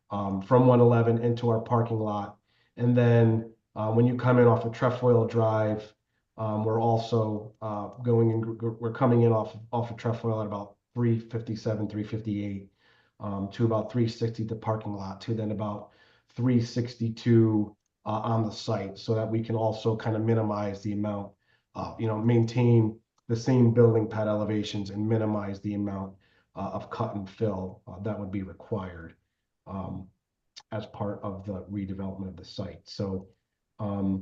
from 111 into our parking lot. And then when you come in off of Trefoil Drive, we're also we're coming in off of Trefoil at about 357, 358 to about 360 the parking lot, to then about 362 on the site, so that we can also kind of minimize the amount, maintain the same building pad elevations and minimize the amount of cut and fill that would be required as part of the redevelopment of the site. So I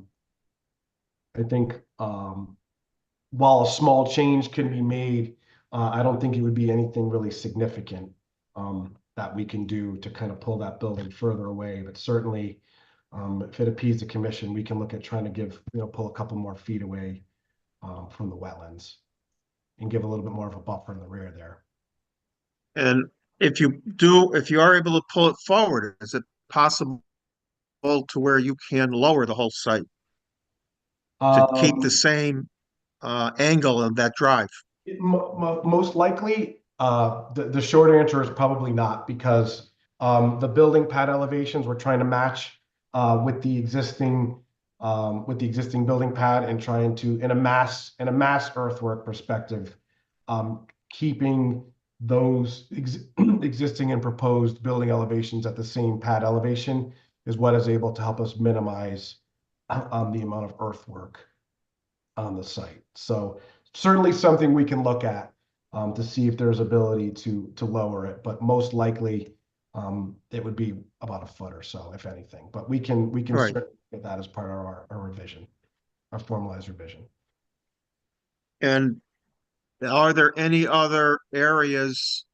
think while a small change can be made, I don't think it would be anything really significant that we can do to kind of pull that building further away. But certainly, if it appease the commission, we can look at trying to pull a couple more feet away from the wetlands and give a little bit more of a buffer in the rear there. And if you are able to pull it forward, is it possible to where you can lower the whole site to keep the same angle of that drive? Most likely, the short answer is probably not, because the building pad elevations we're trying to match with the existing building pad, and trying to, in a mass earthwork perspective, keeping those existing and proposed building elevations at the same pad elevation is what is able to help us minimize the amount of earthwork on the site. So certainly something we can look at to see if there's ability to lower it, but most likely it would be about a foot or so, if anything. But we can Right. certainly get that as part of our revision, our formalized revision. And are there any other areas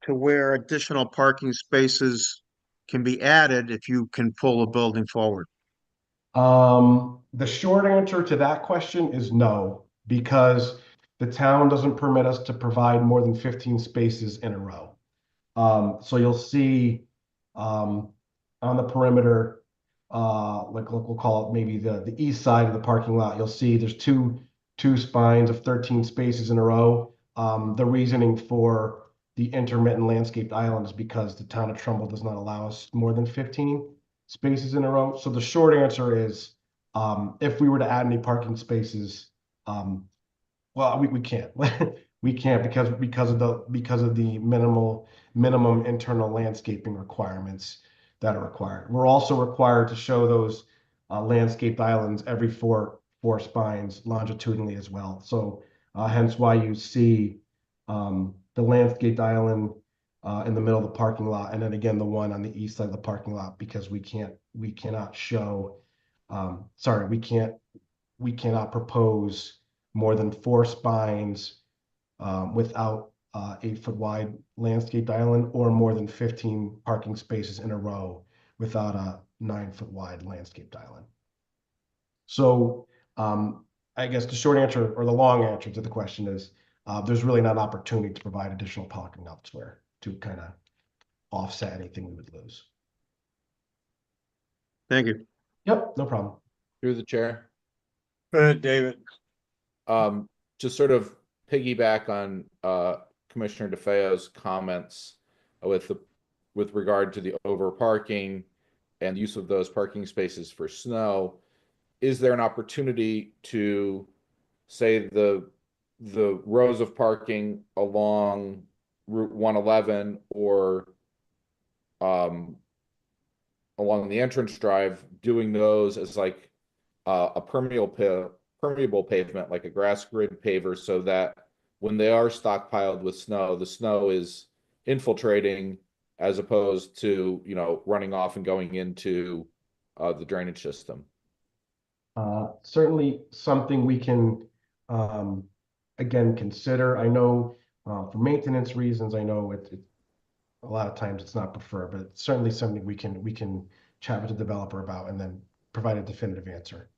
to where additional parking spaces can be added if you can pull a building forward? The short answer to that question is no, because the town doesn't permit us to provide more than 15 spaces in a row. So you'll see on the perimeter, like we'll call it maybe the east side of the parking lot, you'll see there's two spines of 13 spaces in a row. The reasoning for the intermittent landscaped island is because the town of Trumbull does not allow us more than 15 spaces in a row. So the short answer is, if we were to add any parking spaces, well, we can't. We can't because of the minimum internal landscaping requirements that are required. We're also required to show those landscaped islands every four spines longitudinally as well. So hence why you see the landscaped island in the middle of the parking lot, and then again the one on the east side of the parking lot, because we cannot propose more than 4 spines without 8-foot wide landscaped island, or more than 15 parking spaces in a row without a 9-foot wide landscaped island. So I guess the short answer, or the long answer to the question, is there's really not an opportunity to provide additional parking elsewhere to kind of offset anything we would lose. Thank you. Yep, no problem. Through the chair. Go ahead, David. Just sort of piggyback on Commissioner DeFeo's comments with regard to the over parking and use of those parking spaces for snow. Is there an opportunity to say the rows of parking along Route 111 or along the entrance drive, doing those as like a permeable pavement, like a grass grid paver, so that when they are stockpiled with snow, the snow is infiltrating as opposed to, you know, running off and going into the drainage system? Certainly something we can, again, consider. I know for maintenance reasons, I know it a lot of times it's not preferred, but it's certainly something we can chat with the developer about and then provide a definitive answer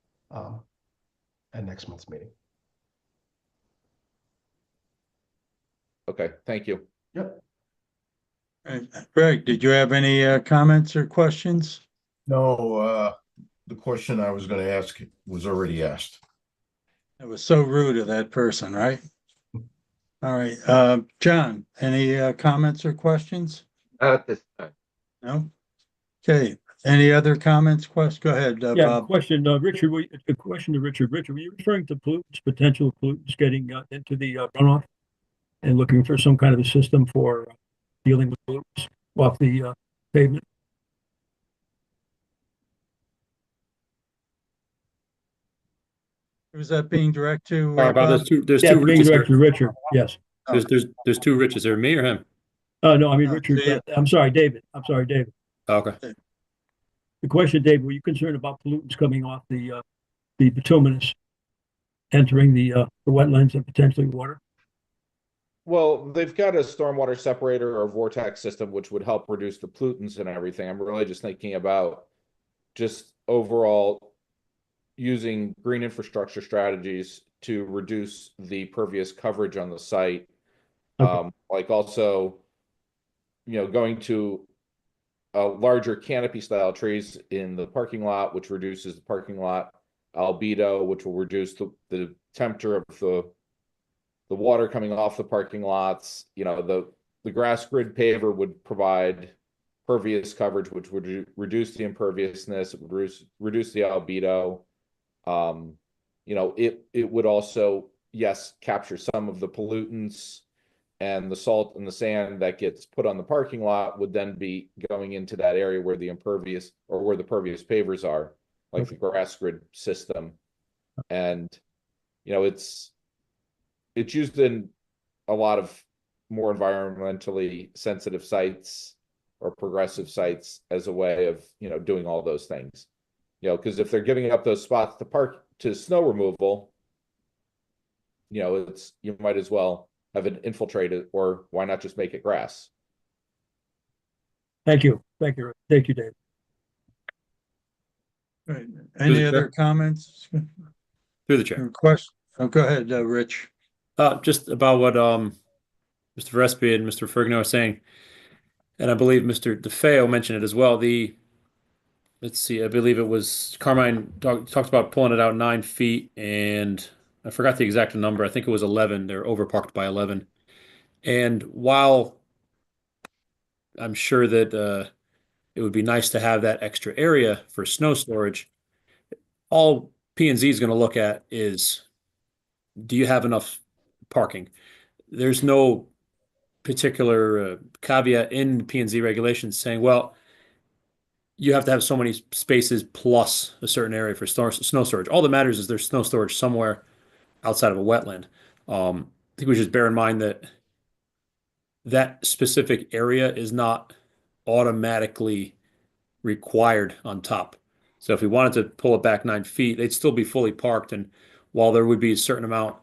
at next month's meeting. Okay, thank you. Yep. Greg, did you have any comments or questions? No, the question I was gonna ask was already asked. It was so rude of that person, right? All right, John, any comments or questions? At this time. No? Okay, any other comments, questions? Go ahead, Yeah, Bob. question, Richard, a question to Richard. Richard, were you referring to pollutants, potential pollutants getting into the runoff and looking for some kind of a system for dealing with pollutants off the pavement? Was that being direct to? Sorry about Bob? there's Yeah, two being Riches directed here. to Richard, yes. There's two Riches there, me or him? No, I mean, Oh, Richard, yeah. I'm sorry, David. I'm sorry, David. Okay. The question, David, were you concerned about pollutants coming off the bituminous, entering the wetlands and potentially water? Well, they've got a stormwater separator or vortex system, which would help reduce the pollutants and everything. I'm really just thinking about just overall using green infrastructure strategies to reduce the pervious coverage on the site. Okay. Like also, you know, going to a larger canopy style trees in the parking lot, which reduces the parking lot albedo, which will reduce the temperature of the water coming off the parking lots. You know, the grass grid paver would provide pervious coverage, which would reduce the imperviousness, it would reduce the albedo. You know, it would also, yes, capture some of the pollutants, and the salt and the sand that gets put on the parking lot would then be going into that area where the impervious or where the pervious pavers are, like the grass grid system. And, you know, it's used in a lot of more environmentally sensitive sites or progressive sites as a way of, you know, doing all those things. You know, because if they're giving up those spots to park to snow removal, you know, you might as well have it infiltrated, or why not just make it grass? Thank you. Thank you, David. Right. Any the other chair. comments Through the chair. or questions? Oh, go ahead, Rich. Just about what Mr. Verespi and Mr. Fergano are saying, and I believe Mr. DeFeo mentioned it as well. Let's see, I believe it was Carmine talked about pulling it out 9 feet, and I forgot the exact number. I think it was 11. They're overparked by 11. And while I'm sure that it would be nice to have that extra area for snow storage, all P&Z is going to look at is, do you have enough parking? There's no particular caveat in P&Z regulations saying, well, you have to have so many spaces plus a certain area for snow storage. All that matters is there's snow storage somewhere outside of a wetland. I think we should bear in mind that that specific area is not automatically required on top. So if we wanted to pull it back 9 feet, they'd still be fully parked. And while there would be a certain amount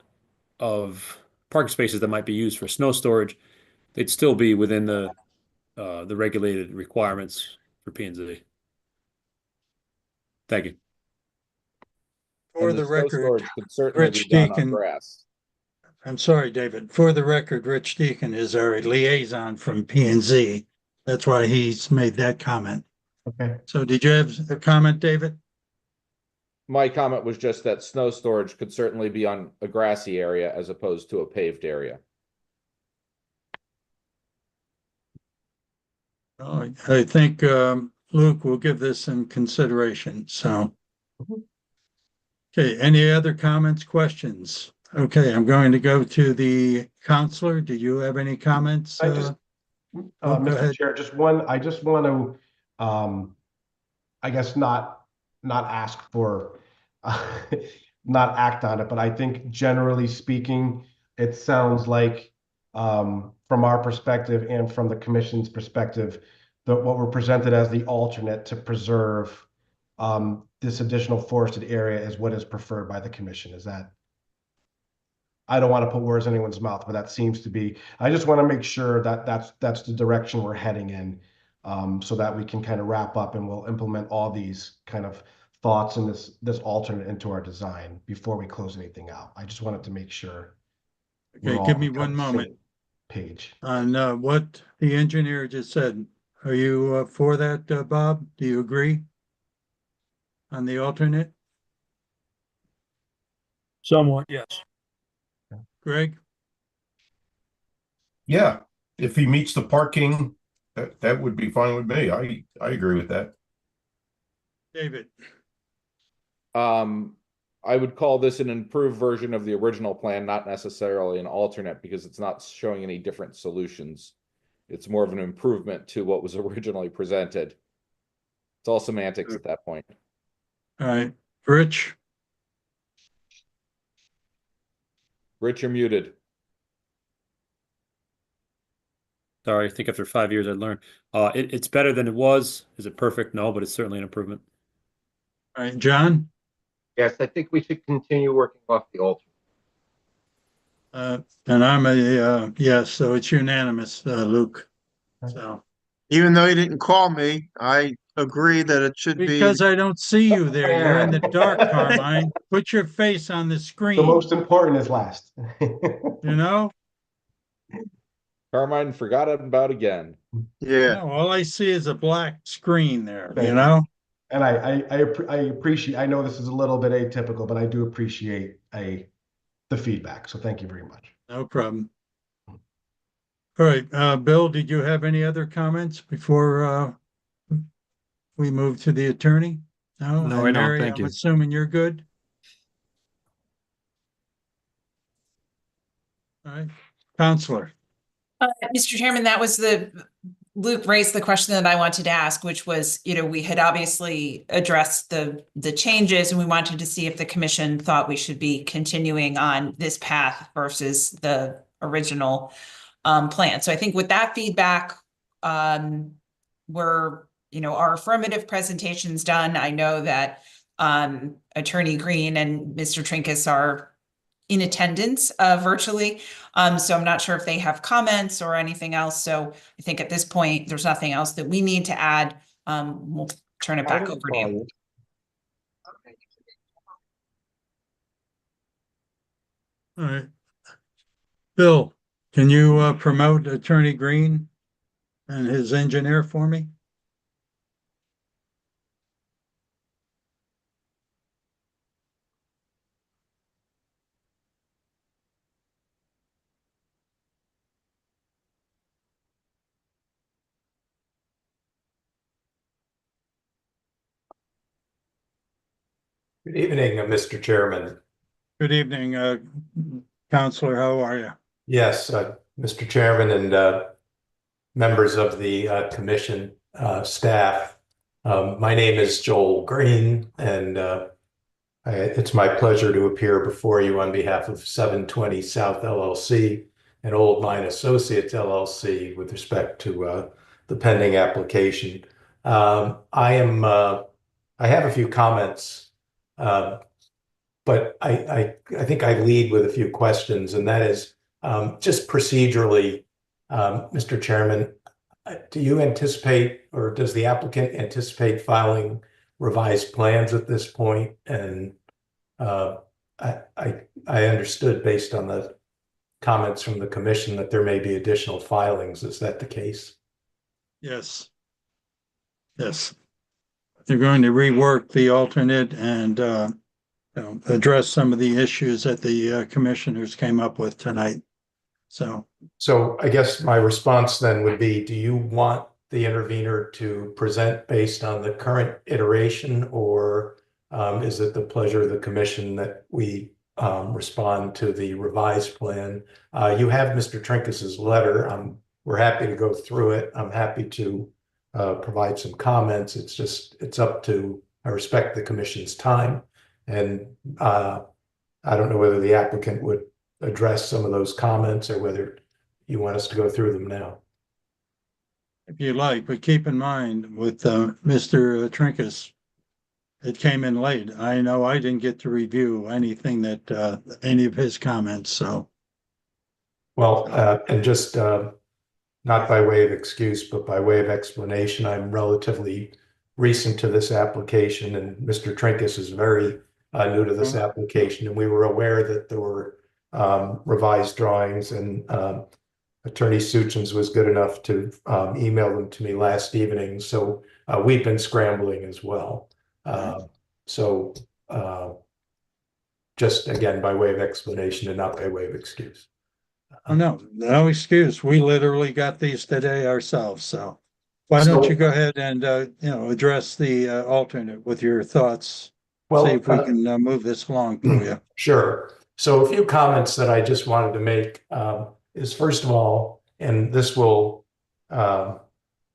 of parking spaces that might be used for snow storage, they'd still be within the regulated requirements for P&Z. Thank you. For And the snow record, storage could certainly Rich be done on Deacon. grass. I'm sorry, David. For the record, Rich Deacon is our liaison from P&Z. That's why he's made that comment. Okay. So did you have a comment, David? my comment was just that snow storage could certainly be on a grassy area as opposed to a paved area. I think Luke will give this some consideration, so. Okay, any other comments, questions? Okay, I'm going to go to the counselor. Do you have any comments? I just, go Mr. ahead. Chair, I just want to, I guess not ask for, not act on it, but I think generally speaking, it sounds like, from our perspective and from the commission's perspective, that what we're presented as the alternate to preserve, this additional forested area is what is preferred by the commission. Is that? I don't want to put words in anyone's mouth, but that seems to be, I just want to make sure that that's the direction we're heading in, so that we can kind of wrap up and we'll implement all these kind of thoughts and this alternate into our design before we close anything out. I just wanted to make sure. we're Okay, all give me on one the moment. same page. On what the engineer just said. Are you for that, Bob? Do you agree? On the alternate? Somewhat, yes. Greg? Yeah, if he meets the parking, that would be fine with me. I agree with that. David? I would call this an improved version of the original plan, not necessarily an alternate, because it's not showing any different solutions. It's more of an improvement to what was originally presented. It's all semantics at that point. All right, Rich? Rich, you're muted. Sorry, I think after 5 years I learned. It's better than it was. Is it perfect? No, but it's certainly an improvement. All right, John? Yes, I think we should continue working off the alternate. And I'm a yes, so it's unanimous, Luke. So Even though you didn't call me, I agree that it should be. because I don't see you there, you're in the dark, Carmine. Put your face on the The screen, most important is last. you know? Carmine forgot about again. Yeah, No, all I see is a black screen there, you Thank know? And I appreciate, I know this is a little bit atypical, but I do appreciate the feedback. So thank you very much. No problem. All right, Bill, did you have any other comments before we move to the attorney? No, No, and I don't. Mary, Thank I'm you. assuming you're good? All right, Counselor. Mr. Chairman, that was Luke raised the question that I wanted to ask, which was, we had obviously addressed the changes and we wanted to see if the commission thought we should be continuing on this path versus the original plan. So I think with that feedback, our affirmative presentation's done. I know that Attorney Green and Mr. Trinkus are in attendance virtually. So I'm not sure if they have comments or anything else. So I think at this point, there's nothing else that we need to add. We'll turn it back over to you. All right. Bill, can you promote Attorney Green and his engineer for me? Good evening, Mr. Chairman. Good evening, Counselor. How are you? Yes, Mr. Chairman and members of the commission staff. My name is Joel Green, and it's my pleasure to appear before you on behalf of 720 South LLC and Old Mine Associates LLC with respect to the pending application. I have a few comments. But I think I lead with a few questions, and that is just procedurally, Mr. Chairman, do you anticipate, or does the applicant anticipate filing revised plans at this point? And I understood based on the comments from the commission that there may be additional filings. Is that the case? Yes. Yes. They're going to rework the alternate and address some of the issues that the commissioners came up with tonight. So, I guess my response then would be, do you want the intervener to present based on the current iteration, or is it the pleasure of the commission that we respond to the revised plan? You have Mr. Trinkus's letter. We're happy to go through it. I'm happy to provide some comments. It's up to, I respect the commission's time. And I don't know whether the applicant would address some of those comments or whether you want us to go through them now. if you like, but keep in mind with Mr. Trinkus, it came in late. I know I didn't get to review anything that any of his comments, so. Well, and just not by way of excuse, but by way of explanation, I'm relatively recent to this application, and Mr. Trinkus is very new to this application, and we were aware that there were revised drawings, and Attorney Suchins was good enough to email them to me last evening. So we've been scrambling as well. Just again, by way of explanation and not by way of excuse. Oh, no excuse. We literally got these today ourselves. So why don't you go ahead and, address the alternate with your thoughts? Well, see if we can move this along for you. Sure. So a few comments that I just wanted to make is, first of all, and this will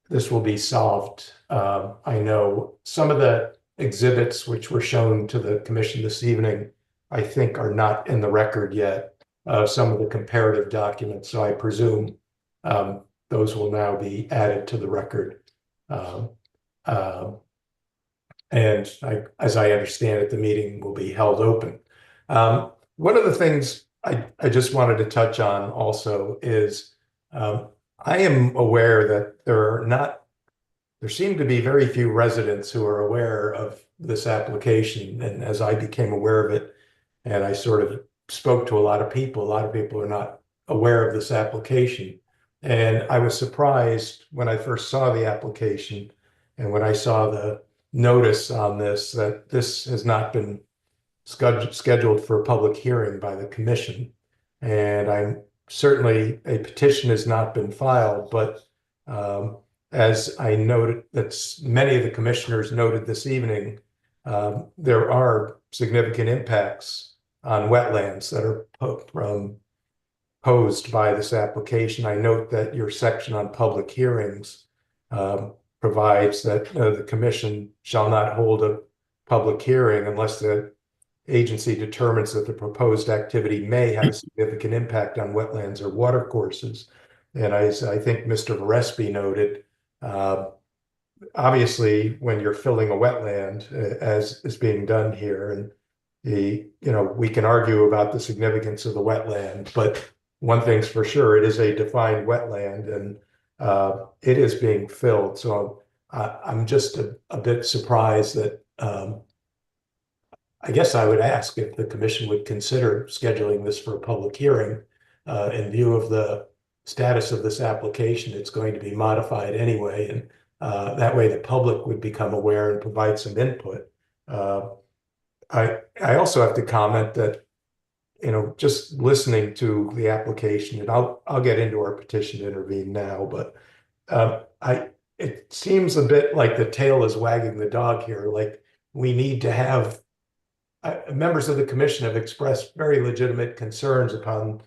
be solved. I know some of the exhibits which were shown to the commission this evening, I think, are not in the record yet. Some of the comparative documents, so I presume those will now be added to the record. And as I understand it, the meeting will be held open. One of the things I just wanted to touch on also is I am aware that there seem to be very few residents who are aware of this application. And as I became aware of it, and I sort of spoke to a lot of people are not aware of this application. And I was surprised when I first saw the application and when I saw the notice on this, that this has not been scheduled for a public hearing by the commission. And I'm certainly, a petition has not been filed, but as I noted, that's many of the commissioners noted this evening, there are significant impacts on wetlands that are posed by this application. I note that your section on public hearings provides that the commission shall not hold a public hearing unless the agency determines that the proposed activity may have a significant impact on wetlands or watercourses. And I think Mr. Varespi noted, obviously, when you're filling a wetland, as is being done here, and we can argue about the significance of the wetland, but one thing's for sure, it is a defined wetland, and it is being filled. So I'm just a bit surprised that I guess I would ask if the commission would consider scheduling this for a public hearing in view of the status of this application. It's going to be modified anyway, and that way the public would become aware and provide some input. I also have to comment that, just listening to the application, and I'll get into our petition to intervene now, but it seems a bit like the tail is wagging the dog here. Like, we need to have members of the commission have expressed very legitimate concerns upon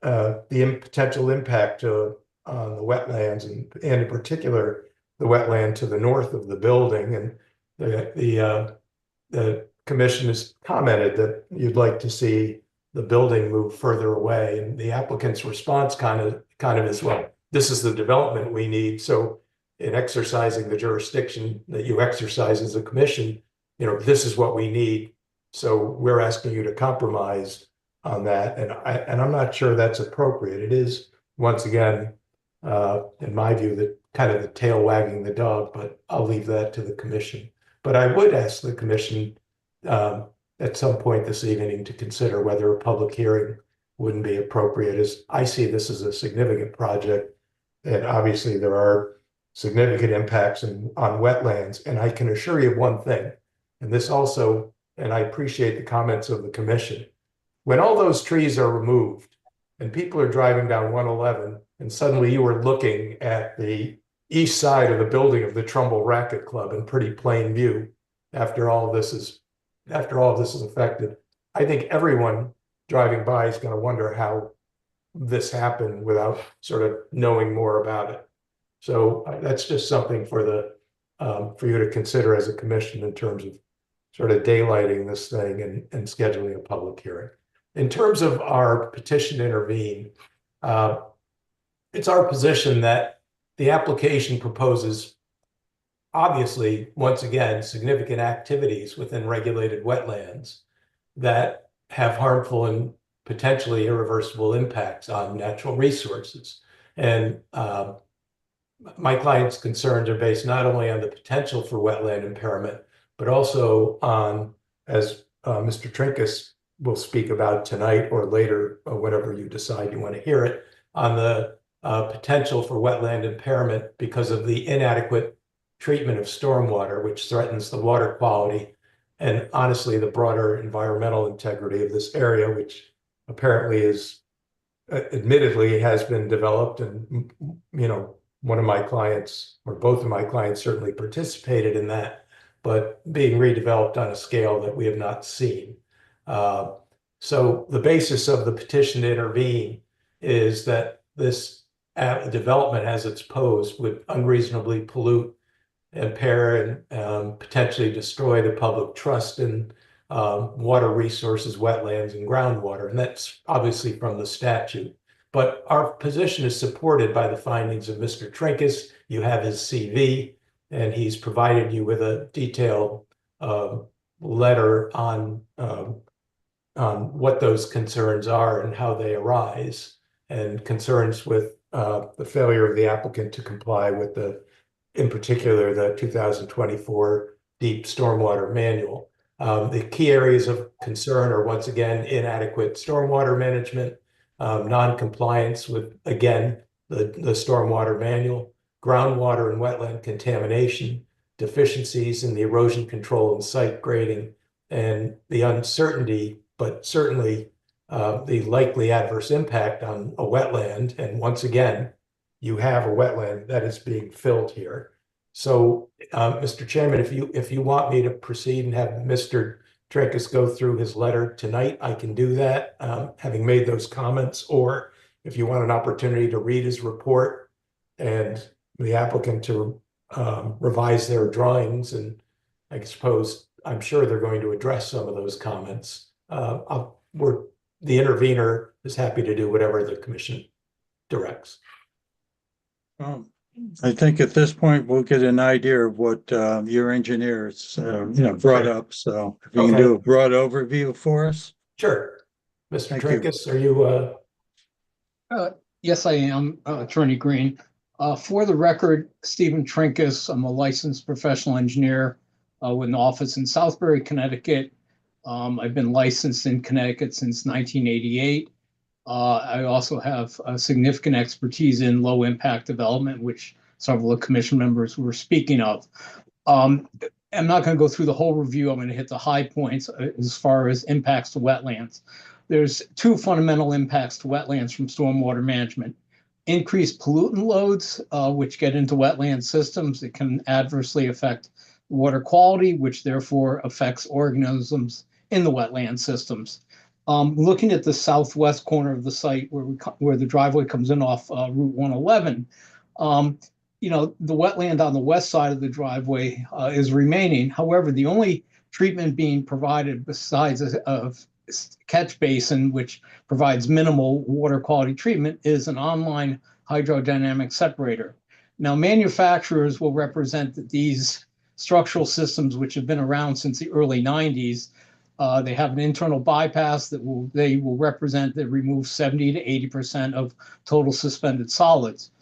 the potential impact on the wetlands, and in particular the wetland to the north of the building. And the commission has commented that you'd like to see the building move further away, and the applicant's response kind of is, well, this is the development we need. So in exercising the jurisdiction that you exercise as a commission, this is what we need. So we're asking you to compromise on that, and I'm not sure that's appropriate. It is, once again, in my view, the kind of the tail wagging the dog, but I'll leave that to the commission. But I would ask the commission at some point this evening to consider whether a public hearing wouldn't be appropriate, as I see this as a significant project, and obviously there are significant impacts on wetlands. And I can assure you of one thing, and this also and I appreciate the comments of the commission. When all those trees are removed and people are driving down 111 and suddenly you are looking at the east side of the building of the Trumbull Racquet Club in pretty plain view after all of this is affected, I think everyone driving by is going to wonder how this happened without sort of knowing more about it. So that's just something for you to consider as a commission in terms of sort of daylighting this thing and scheduling a public hearing. In terms of our petition to intervene, it's our position that the application proposes, obviously, once again, significant activities within regulated wetlands that have harmful and potentially irreversible impacts on natural resources. And my client's concerns are based not only on the potential for wetland impairment, but also on, as Mr. Trinkus will speak about tonight or later, or whenever you decide you want to hear it, on the potential for wetland impairment because of the inadequate treatment of stormwater, which threatens the water quality and honestly the broader environmental integrity of this area, which apparently is admittedly has been developed. And one of my clients or both of my clients certainly participated in that, but being redeveloped on a scale that we have not seen. So the basis of the petition to intervene is that this development as it's posed would unreasonably pollute, impair, and potentially destroy the public trust in water resources, wetlands, and groundwater. And that's obviously from the statute. But our position is supported by the findings of Mr. Trinkus. You have his CV, and he's provided you with a detailed letter on what those concerns are and how they arise, and concerns with the failure of the applicant to comply with in particular, the 2024 Deep Stormwater Manual. The key areas of concern are, once again, inadequate stormwater management, non-compliance with, again, the stormwater manual, groundwater and wetland contamination, deficiencies in the erosion control and site grading, and the uncertainty, but certainly the likely adverse impact on a wetland. And once again, you have a wetland that is being filled here. So, Mr. Chairman, if you want me to proceed and have Mr. Trinkus go through his letter tonight, I can do that, having made those comments. Or if you want an opportunity to read his report and the applicant to revise their drawings, and I suppose I'm sure they're going to address some of those comments. The intervener is happy to do whatever the commission directs. I think at this point we'll get an idea of what your engineers brought up. So if you can do a broad overview for us. Sure. Mr. Trinkus, are you Yes, I am, Attorney Green. For the record, Stephen Trinkus, I'm a licensed professional engineer with an office in Southbury, Connecticut. I've been licensed in Connecticut since 1988. I also have significant expertise in low impact development, which several of the commission members were speaking of. I'm not going to go through the whole review. I'm going to hit the high points as far as impacts to wetlands. There's two fundamental impacts to wetlands from stormwater management. Increased pollutant loads, which get into wetland systems. It can adversely affect water quality, which therefore affects organisms in the wetland systems. Looking at the southwest corner of the site where the driveway comes in off Route 111, the wetland on the west side of the driveway is remaining. However, the only treatment being provided besides a catch basin, which provides minimal water quality treatment, is an online hydrodynamic separator. Now, manufacturers will represent that these structural systems, which have been around since the early 90s, they have an internal bypass that they will represent that removes 70 to 80% of total suspended solids.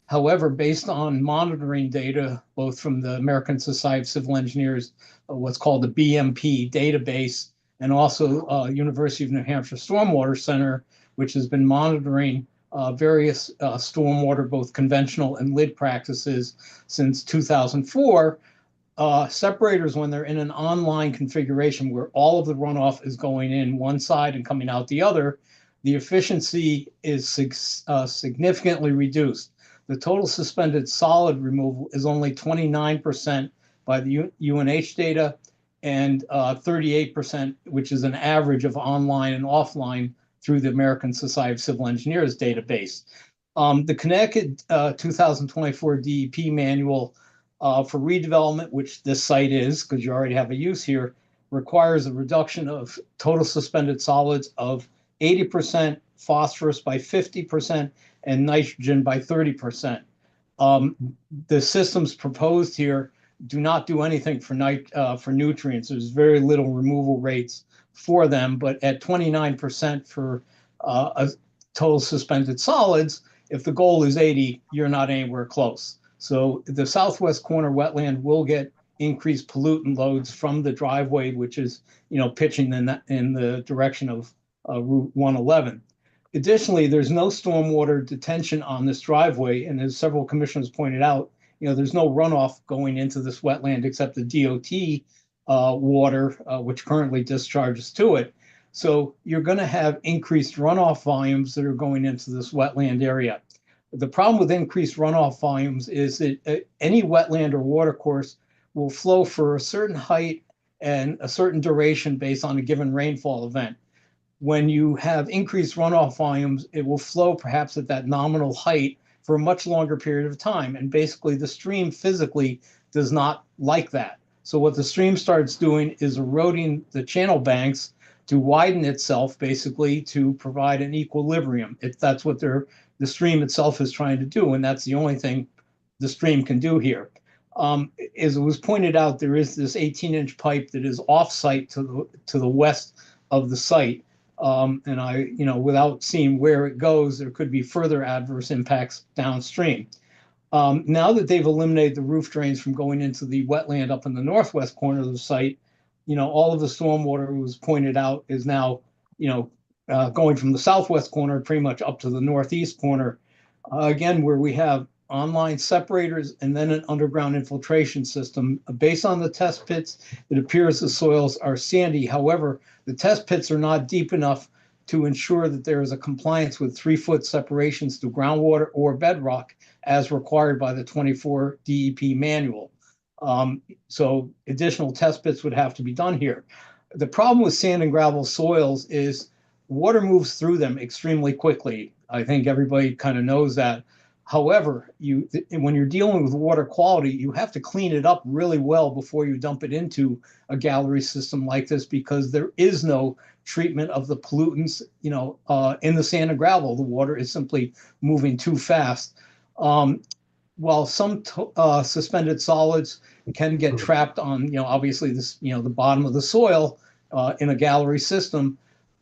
However, based on monitoring data, both from the American Society of Civil Engineers, what's called the BMP database, and also University of New Hampshire Stormwater Center, which has been monitoring various stormwater, both conventional and lid practices since 2004, separators, when they're in an online configuration where all of the runoff is going in one side and coming out the other, the efficiency is significantly reduced. The total suspended solid removal is only 29% by the UNH data and 38%, which is an average of online and offline through the American Society of Civil Engineers database. The Connecticut 2024 DEP manual for redevelopment, which this site is, because you already have a use here, requires a reduction of total suspended solids of 80%, phosphorus by 50%, and nitrogen by 30%. The systems proposed here do not do anything for nutrients. There's very little removal rates for them, but at 29% for a total suspended solids, if the goal is 80, you're not anywhere close. So the southwest corner wetland will get increased pollutant loads from the driveway, which is, pitching in the direction of Route 111. Additionally, there's no stormwater detention on this driveway, and as several commissioners pointed out, there's no runoff going into this wetland except the DOT water, which currently discharges to it. So you're going to have increased runoff volumes that are going into this wetland area. The problem with increased runoff volumes is that any wetland or watercourse will flow for a certain height and a certain duration based on a given rainfall event. When you have increased runoff volumes, it will flow perhaps at that nominal height for a much longer period of time. And basically the stream physically does not like that. So what the stream starts doing is eroding the channel banks to widen itself, basically to provide an equilibrium. That's what the stream itself is trying to do, and that's the only thing the stream can do here. As it was pointed out, there is this 18-inch pipe that is off-site to the west of the site. And without seeing where it goes, there could be further adverse impacts downstream. Now that they've eliminated the roof drains from going into the wetland up in the northwest corner of the site, all of the stormwater was pointed out is now, going from the southwest corner pretty much up to the northeast corner, again, where we have online separators and then an underground infiltration system. Based on the test pits, it appears the soils are sandy. However, the test pits are not deep enough to ensure that there is a compliance with 3-foot separations to groundwater or bedrock as required by the 24 DEP manual. So additional test pits would have to be done here. The problem with sand and gravel soils is water moves through them extremely quickly. I think everybody kind of knows that. However, when you're dealing with water quality, you have to clean it up really well before you dump it into a gallery system like this, because there is no treatment of the pollutants, in the sand and gravel. The water is simply moving too fast. While some suspended solids can get trapped on, obviously this, the bottom of the soil in a gallery system,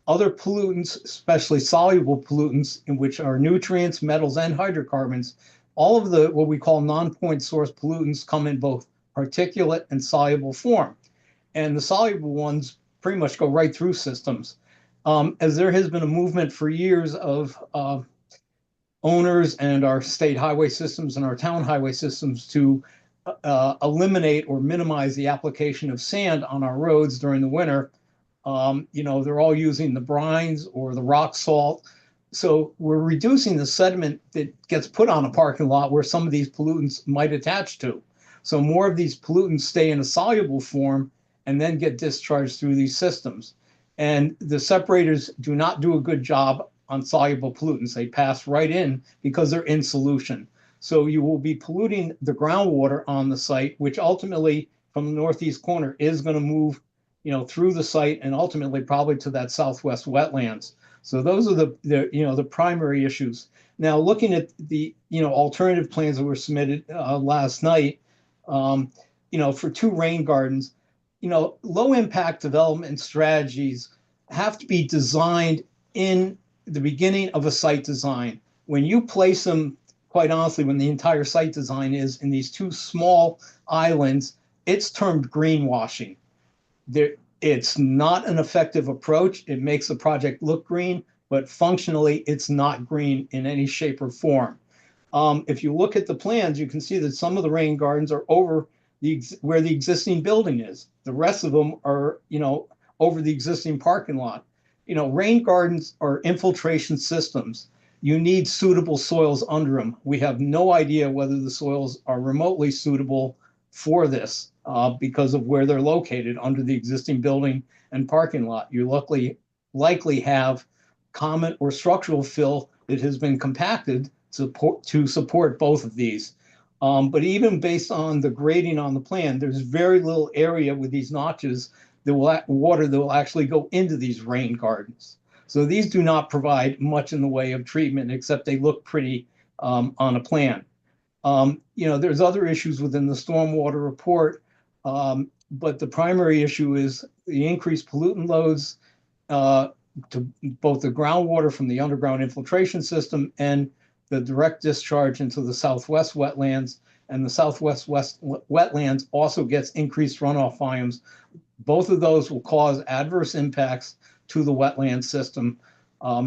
other pollutants, especially soluble pollutants, in which are nutrients, metals, and hydrocarbons, all of the what we call non-point source pollutants come in both particulate and soluble form. And the soluble ones pretty much go right through systems. As there has been a movement for years of owners and our state highway systems and our town highway systems to eliminate or minimize the application of sand on our roads during the winter. They're all using the brines or the rock salt. So we're reducing the sediment that gets put on a parking lot where some of these pollutants might attach to. So more of these pollutants stay in a soluble form and then get discharged through these systems. And the separators do not do a good job on soluble pollutants. They pass right in because they're in solution. So you will be polluting the groundwater on the site, which ultimately from the northeast corner is going to move through the site and ultimately probably to that southwest wetlands. So those are the primary issues. Now, looking at the alternative plans that were submitted last night, for 2 rain gardens, low impact development strategies have to be designed in the beginning of a site design. When you place them, quite honestly, when the entire site design is in these 2 small islands, it's termed greenwashing. It's not an effective approach. It makes the project look green, but functionally it's not green in any shape or form. If you look at the plans, you can see that some of the rain gardens are over where the existing building is. The rest of them are, over the existing parking lot. Rain gardens are infiltration systems. You need suitable soils under them. We have no idea whether the soils are remotely suitable for this because of where they're located under the existing building and parking lot. You likely have common or structural fill that has been compacted to support both of these. But even based on the grading on the plan, there's very little area with these notches water that will actually go into these rain gardens. So these do not provide much in the way of treatment, except they look pretty on a plan. There's other issues within the stormwater report, but the primary issue is the increased pollutant loads to both the groundwater from the underground infiltration system and the direct discharge into the southwest wetlands. And the southwest wetlands also gets increased runoff volumes. Both of those will cause adverse impacts to the wetland system.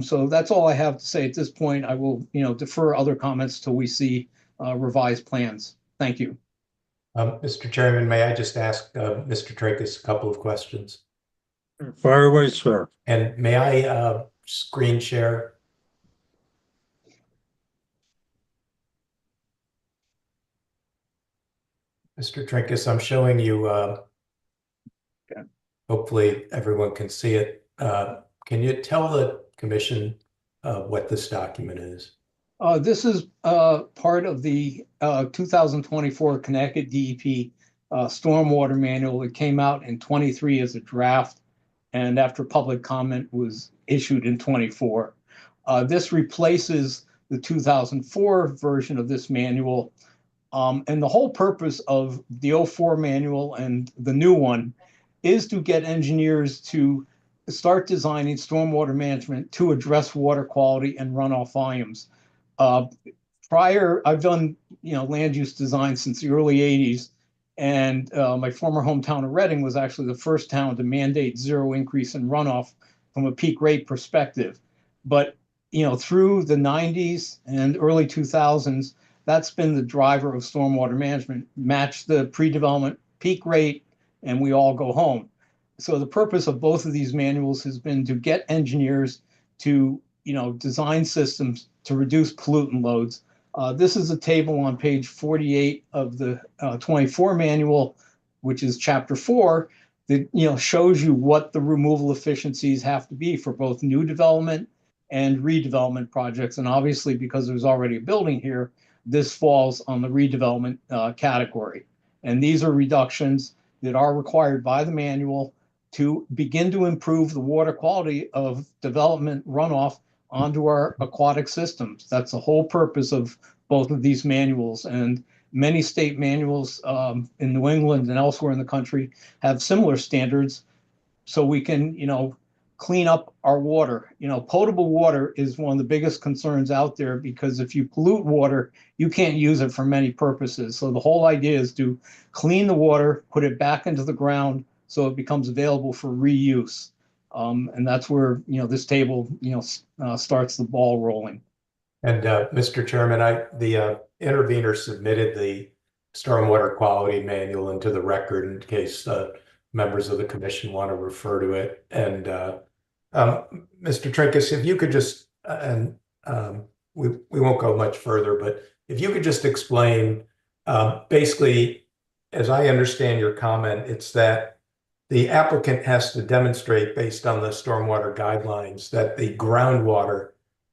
So that's all I have to say at this point. I will, defer other comments till we see revised plans. Thank you. Mr. Chairman, may I just ask Mr. Tracus a couple of questions? Fire away, sir. And may I screen share? Mr. Tracus, I'm showing you, hopefully everyone can see it. Can you tell the commission what this document is? This is part of the 2024 Connecticut DEP Stormwater Manual. It came out in 23 as a draft, and after public comment was issued in 24. This replaces the 2004 version of this manual. And the whole purpose of the 04 manual and the new one is to get engineers to start designing stormwater management to address water quality and runoff volumes. I've done, land use design since the early 80s. And my former hometown of Reading was actually the first town to mandate zero increase in runoff from a peak rate perspective. But, through the 90s and early 2000s, that's been the driver of stormwater management. Match the pre-development peak rate and we all go home. So the purpose of both of these manuals has been to get engineers to, design systems to reduce pollutant loads. This is a table on page 48 of the 24 manual, which is chapter 4, that shows you what the removal efficiencies have to be for both new development and redevelopment projects. And obviously, because there's already a building here, this falls on the redevelopment category. And these are reductions that are required by the manual to begin to improve the water quality of development runoff onto our aquatic systems. That's the whole purpose of both of these manuals. And many state manuals in New England and elsewhere in the country have similar standards so we can, clean up our water. Potable water is one of the biggest concerns out there because if you pollute water, you can't use it for many purposes. So the whole idea is to clean the water, put it back into the ground so it becomes available for reuse. And that's where, this table, starts the ball rolling. And Mr. Chairman, the intervener submitted the stormwater quality manual into the record in case members of the commission want to refer to it. And Mr. Tracus, if you could just, we won't go much further, but if you could just explain, basically, as I understand your comment, it's that the applicant has to demonstrate based on the stormwater guidelines that the groundwater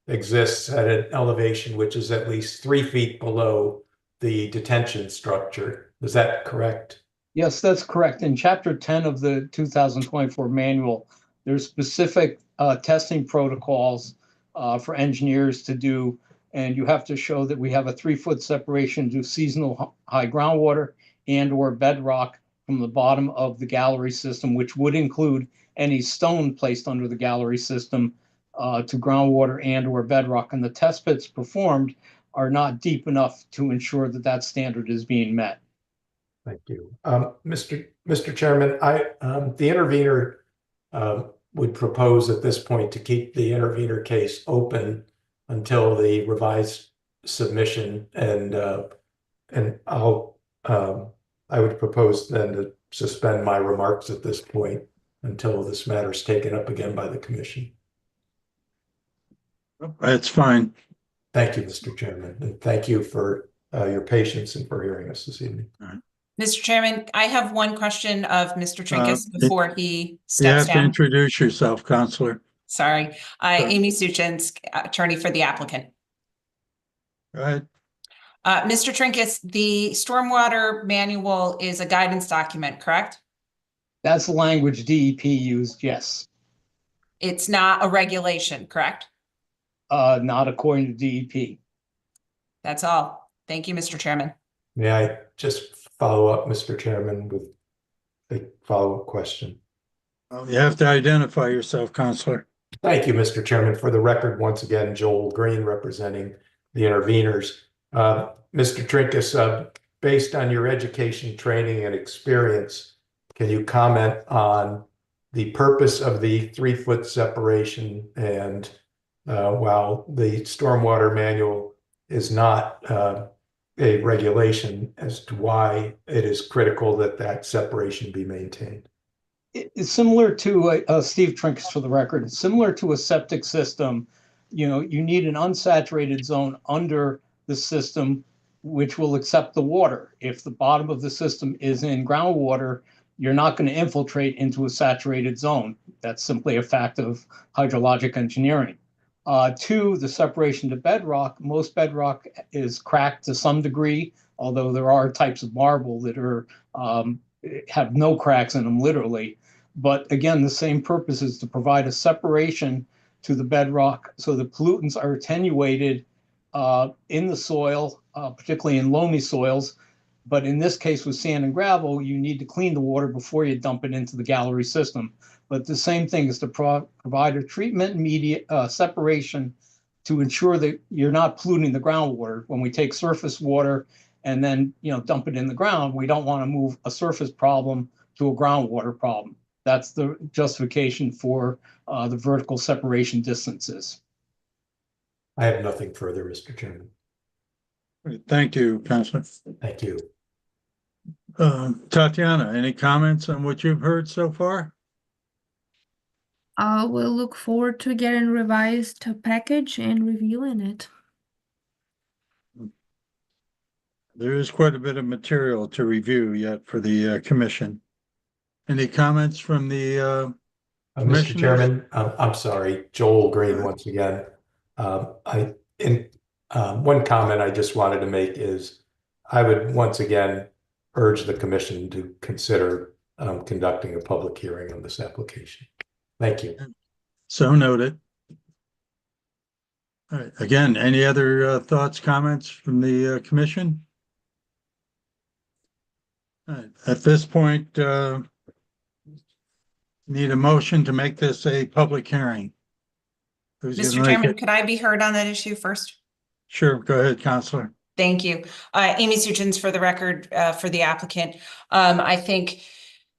exists at an elevation which is at least 3 feet below the detention structure. Is that correct? Yes, that's correct. In Chapter 10 of the 2024 manual, there's specific testing protocols for engineers to do, and you have to show that we have a 3-foot separation to seasonal high groundwater and or bedrock from the bottom of the gallery system, which would include any stone placed under the gallery system to groundwater and or bedrock. And the test pits performed are not deep enough to ensure that that standard is being met. Thank you. Mr. Chairman, the intervener would propose at this point to keep the intervener case open until the revised submission, and I'll I would propose then to suspend my remarks at this point until this matter is taken up again by the commission. That's fine. Thank you, Mr. Chairman, and thank you for your patience and for hearing us this evening. Mr. Chairman, I have one question of Mr. Trinkus before he You steps have to down. introduce yourself, Counselor. Sorry, Amy Suchins, attorney for the applicant. Go ahead. Mr. Trinkus, the stormwater manual is a guidance document, correct? That's the language DEP used, yes. It's not a regulation, correct? Not according to DEP. That's all. Thank you, Mr. Chairman. May I just follow up, Mr. Chairman, with a follow-up question? You have to identify yourself, Counselor. Thank you, Mr. Chairman. For the record, once again, Joel Green representing the interveners. Mr. Trinkus, based on your education, training, and experience, can you comment on the purpose of the 3-foot separation? And while the stormwater manual is not a regulation, as to why it is critical that that separation be maintained? It's similar to Steve Trinkus, for the record. It's similar to a septic system. You know, you need an unsaturated zone under the system, which will accept the water. If the bottom of the system is in groundwater, you're not going to infiltrate into a saturated zone. That's simply a fact of hydrologic engineering. Two, the separation to bedrock. Most bedrock is cracked to some degree, although there are types of marble that are have no cracks in them, literally. But again, the same purpose is to provide a separation to the bedrock so the pollutants are attenuated in the soil, particularly in loamy soils. But in this case with sand and gravel, you need to clean the water before you dump it into the gallery system. But the same thing is to provide a treatment media separation to ensure that you're not polluting the groundwater. When we take surface water and then dump it in the ground, we don't want to move a surface problem to a groundwater problem. That's the justification for the vertical separation distances. I have nothing further, Mr. Chairman. Thank you, Counselor. Thank you. Tatiana, any comments on what you've heard so far? We'll look forward to getting revised package and reviewing it. There is quite a bit of material to review yet for the commission. Any comments from the Mr. Chairman, I'm sorry, Joel Green once again. One comment I just wanted to make is I would once again urge the commission to consider conducting a public hearing on this application. Thank you. So noted. All right. Again, any other thoughts, comments from the commission? All right. At this point, need a motion to make this a public hearing. Mr. Chairman, could I be heard on that issue first? Sure. Go ahead, Counselor. Thank you. Amy Suchins for the record, for the applicant. I think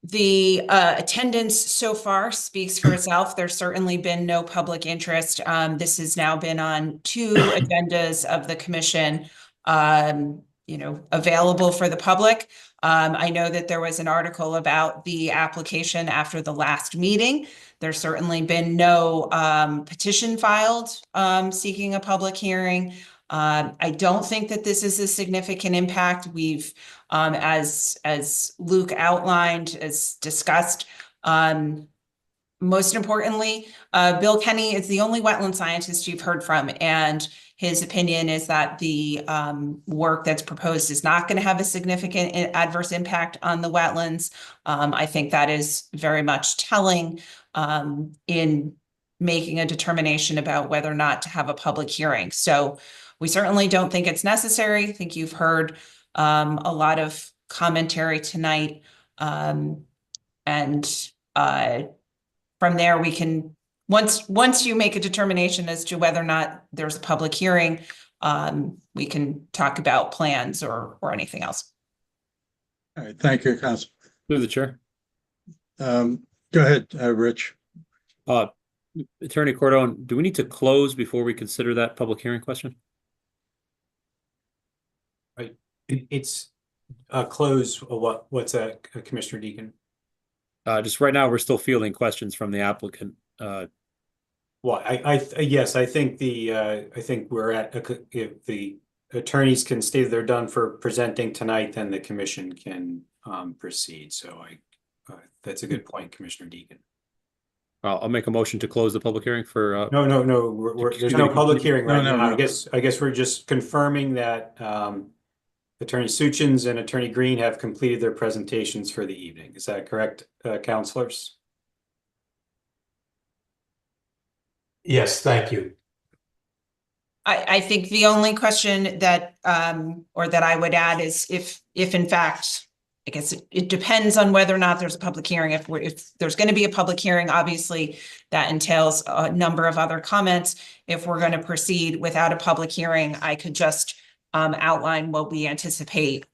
the attendance so far speaks for itself. There's certainly been no public interest. This has now been on 2 agendas of the commission, available for the public. I know that there was an article about the application after the last meeting. There's certainly been no petition filed seeking a public hearing. I don't think that this is a significant impact. We've, as Luke outlined, as discussed, most importantly, Bill Kenny is the only wetland scientist you've heard from, and his opinion is that the work that's proposed is not going to have a significant adverse impact on the wetlands. I think that is very much telling in making a determination about whether or not to have a public hearing. So we certainly don't think it's necessary. I think you've heard a lot of commentary tonight. And from there, we can, once you make a determination as to whether or not there's a public hearing, we can talk about plans or anything else. All right. Thank you, Council. Through the chair. Go ahead, Rich. Attorney Cordone, do we need to close before we consider that public hearing question? Right. It's close what's that, Commissioner Deacon? Just right now, we're still fielding questions from the applicant. Well, yes, I think I think we're at, if the attorneys can state that they're done for presenting tonight, then the commission can proceed. So that's a good point, Commissioner Deacon. I'll make a motion to close the public hearing for. No, there's no public hearing right No, now. no. I guess we're just confirming that Attorney Suchins and Attorney Green have completed their presentations for the evening. Is that correct, counselors? Yes, thank you. I think the only question that, or that I would add is if in fact, I guess it depends on whether or not there's a public hearing. If there's going to be a public hearing, obviously that entails a number of other comments. If we're going to proceed without a public hearing, I could just outline what we anticipate,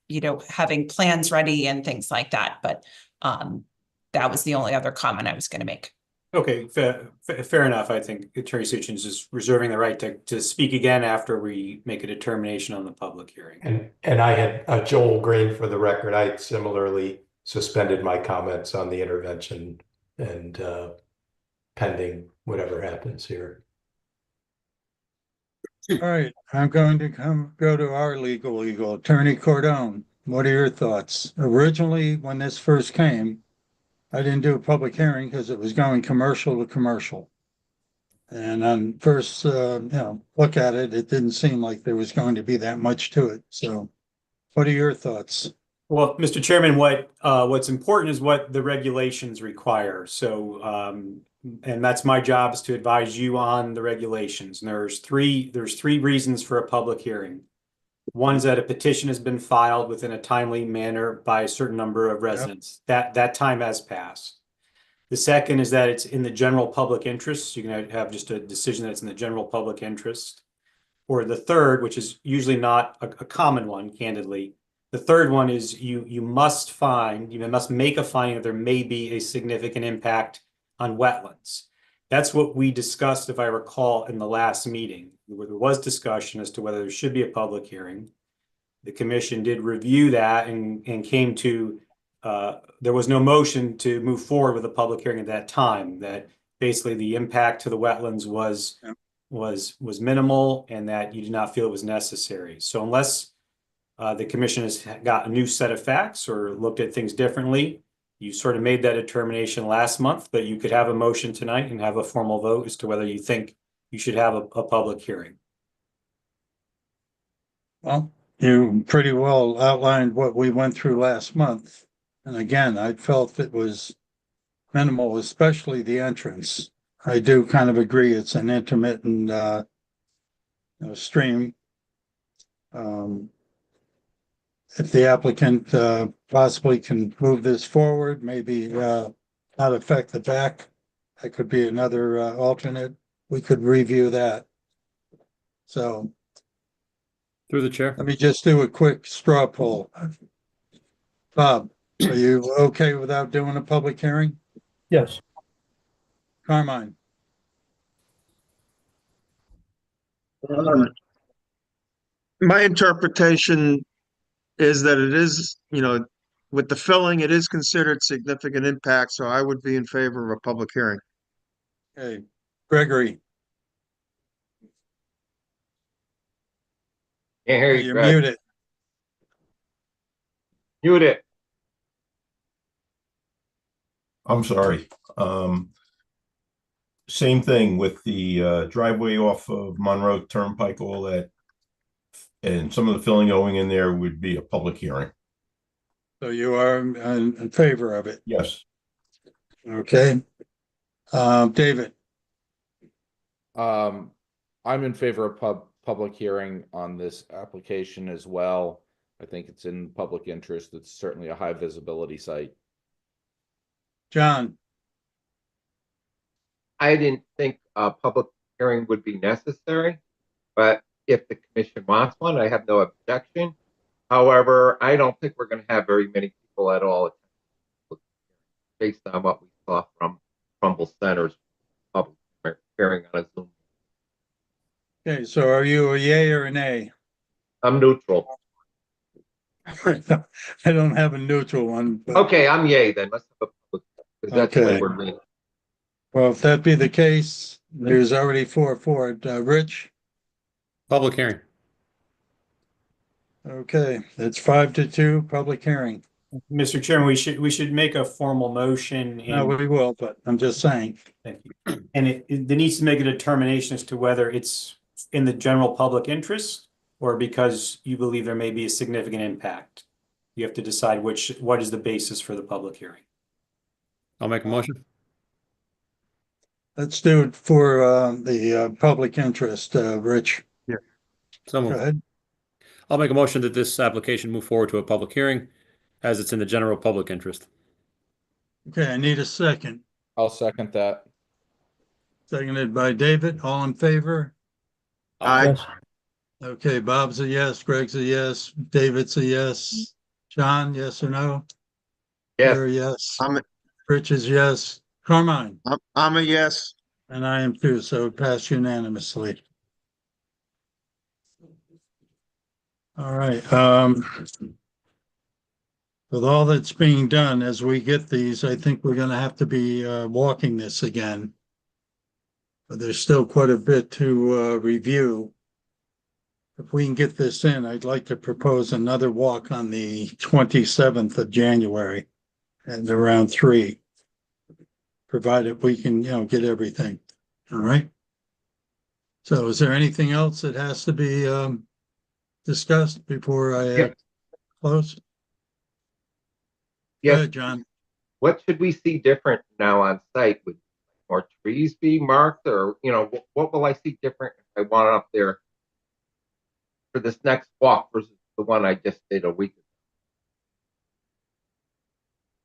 having plans ready and things like that. But that was the only other comment I was going to make. Okay, fair enough. I think Attorney Suchins is reserving the right to speak again after we make a determination on the public hearing. And I had Joel Green for the record. I similarly suspended my comments on the intervention and pending whatever happens here. All right, I'm going to go to our legal Attorney Cordone. What are your thoughts? Originally, when this first came, I didn't do a public hearing because it was going commercial to commercial. And on first, look at it, it didn't seem like there was going to be that much to it. So what are your thoughts? Well, Mr. Chairman, what's important is what the regulations require. So, and that's my job, is to advise you on the regulations. And there's three reasons for a public hearing. One is that a petition has been filed within a timely manner by a certain number of residents. That time has passed. The second is that it's in the general public interest. You can have just a decision that's in the general public interest. Or the third, which is usually not a common one, candidly. The third one is you must make a finding that there may be a significant impact on wetlands. That's what we discussed, if I recall, in the last meeting, where there was discussion as to whether there should be a public hearing. The commission did review that and came to, there was no motion to move forward with a public hearing at that time, that basically the impact to the wetlands was minimal and that you did not feel it was necessary. So unless the commission has got a new set of facts or looked at things differently, you sort of made that determination last month, but you could have a motion tonight and have a formal vote as to whether you think you should have a public hearing. Well, you pretty well outlined what we went through last month. And again, I felt it was minimal, especially the entrance. I do kind of agree it's an intermittent stream. If the applicant possibly can move this forward, maybe not affect the back, that could be another alternate. We could review that. So Through the chair. let me just do a quick straw poll. Bob, are you okay without doing a public hearing? Yes. Carmine? My interpretation is that it is, with the filling, it is considered significant impact, so I would be in favor of a public hearing. Okay, Gregory, Can't hear you, you're Greg. muted. Mute it. I'm sorry. Same thing with the driveway off of Monroe Turnpike, all that. And some of the filling going in there would be a public hearing. So you are in favor of it? Yes. Okay. David? I'm in favor of public hearing on this application as well. I think it's in public interest. It's certainly a high visibility site. John? I didn't think a public hearing would be necessary, but if the commission wants one, I have no objection. However, I don't think we're going to have very many people at all based on what we saw from Trumbull Center's public hearing on a Zoom. Okay, so are you a yay or a nay? I'm neutral. I don't have a neutral one, but, Okay, I'm yay then. Let's have a public, because that's Okay. what we're leaning. well, if that be the case, there's already 4 for it. Rich? Public hearing. Okay, it's 5-2, public hearing. Mr. Chairman, we should make a formal motion No, and we will, but I'm just saying. thank you. And there needs to make a determination as to whether it's in the general public interest or because you believe there may be a significant impact. You have to decide what is the basis for the public hearing. I'll make a motion. Let's do it for the public interest, Rich. So Go moved. ahead. I'll make a motion that this application move forward to a public hearing as it's in the general public interest. Okay, I need a second. I'll second that. Seconded by David. All in favor? Aye. Yes. Okay, Bob's a yes, Greg's a yes, David's a yes. John, yes or no? Yes. You're a yes. I'm, Rich is yes. Carmine? I'm a yes. And I am too, so it passed unanimously. All right, with all that's being done, as we get these, I think we're gonna have to be walking this again. But there's still quite a bit to review. If we can get this in, I'd like to propose another walk on the 27th of January at around 3. Provided we can, get everything. All right. So is there anything else that has to be discussed before I Yep. close? Go Yes. ahead, John. What should we see different now on site? Would more trees be marked, or what will I see different if I want it up there for this next walk versus the one I just did a week ago?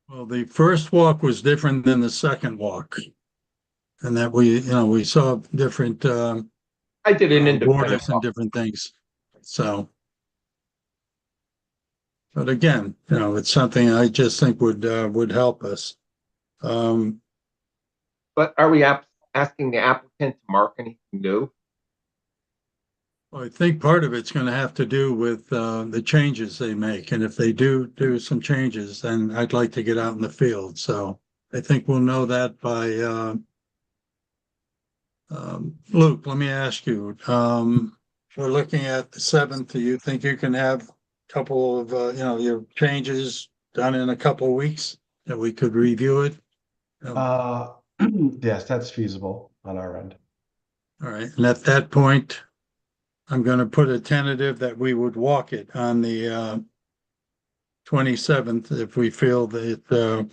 Well, the first walk was different than the second walk. And that we saw different I did an independent borders and walk. different things. So. But again, it's something I just think would help us. But are we asking the applicant to mark anything new? Well, I think part of it's gonna have to do with the changes they make, and if they do some changes, then I'd like to get out in the field, so I think we'll know that by Luke, let me ask you, we're looking at the 7th. Do you think you can have a couple of your changes done in a couple of weeks that we could review it? Yes, that's feasible on our end. All right, and at that point, I'm gonna put a tentative that we would walk it on the 27th if we feel that,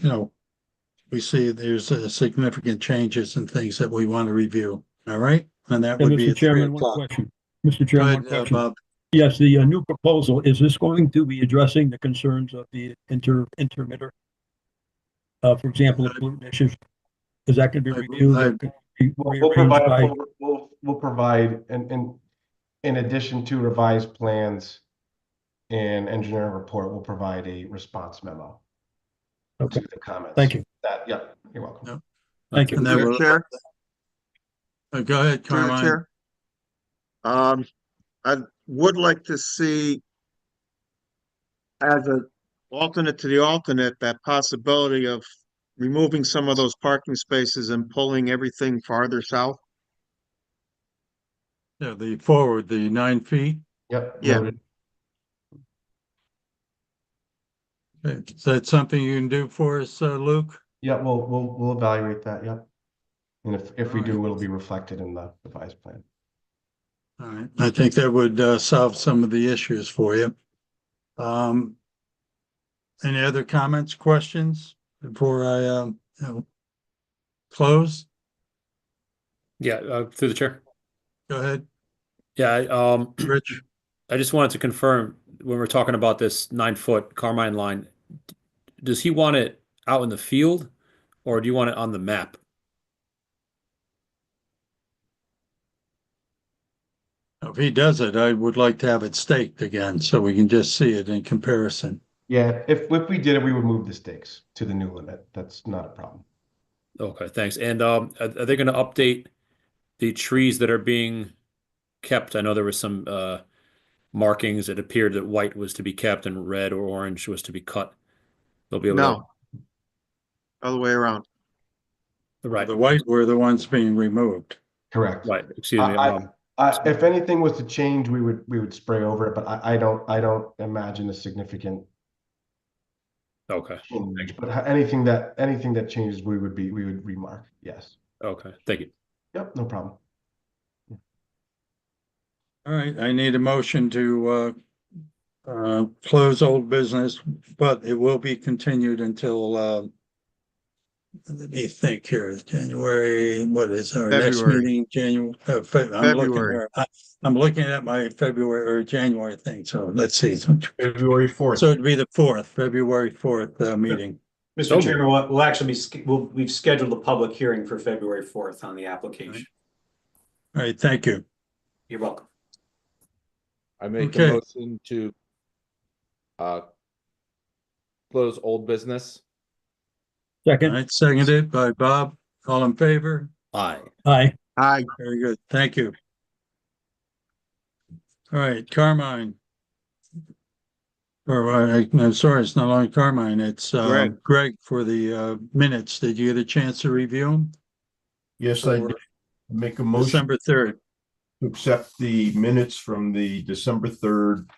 we see there's significant changes and things that we want to review. All right? And that Yeah, would be Mr. at 3 Chairman, one o'clock. question. Mr. Go Chairman, one ahead, question. Bob. Yes, the new proposal, is this going to be addressing the concerns of the intermitter? For example, the pollutant issues, is that going to be reviewed? or could be We'll rearranged by- provide, we'll provide, in addition to revised plans and engineering report, we'll provide a response memo to Okay, the comments. thank you. Yep, you're welcome. Yep. Thank you. And that Through will- the chair, Go ahead, through the Carmine. chair. I would like to see as an alternate to the alternate, that possibility of removing some of those parking spaces and pulling everything farther south. Yeah, the 9 feet. Yep. Yeah. noted. Okay. Is that something you can do for us, Luke? Yeah, we'll evaluate that, yep. And if we All do, right. it'll be reflected in the revised plan. All right, I think that would solve some of the issues for you. Any other comments, questions before I close? Yeah, through the chair. Go ahead, Yeah, Rich. I just wanted to confirm when we're talking about this 9-foot Carmine line, does he want it out in the field or do you want it on the map? If he does it, I would like to have it staked again so we can just see it in comparison. Yeah, if we did it, we would move the stakes to the new limit. That's not a problem. Okay, thanks. And are they going to update the trees that are being kept? I know there was some markings. It appeared that white was to be kept and red or orange was to be cut. They'll be able to. No. Other way around. Right. The white were the ones being removed. Correct. Right. Excuse me. If anything was to change, we would spray over it, but I don't imagine a significant Okay. change. But anything that changes, we would remark. Yes. Okay. Thank you. Yep. No problem. All right, I need a motion to close old business, but it will be continued until let me think here, January, what is our next February. meeting, January? I'm looking at my February or January thing, so let's see. February 4th. So it'd be the 4th, February 4th meeting. Mr. Chairman, we'll actually we've scheduled a public hearing for February 4th on the application. All right, thank you. You're welcome. I make Okay. a motion to close old business. All Second. right, seconded by Bob. All in favor? Aye. Aye. Aye. Very good, thank you. All right, Carmine. Or I'm sorry, it's no longer Carmine, it's Greg for the minutes. Did you get a chance to review them? Yes, I did. Make a motion December 3rd. to accept the minutes from the December 3rd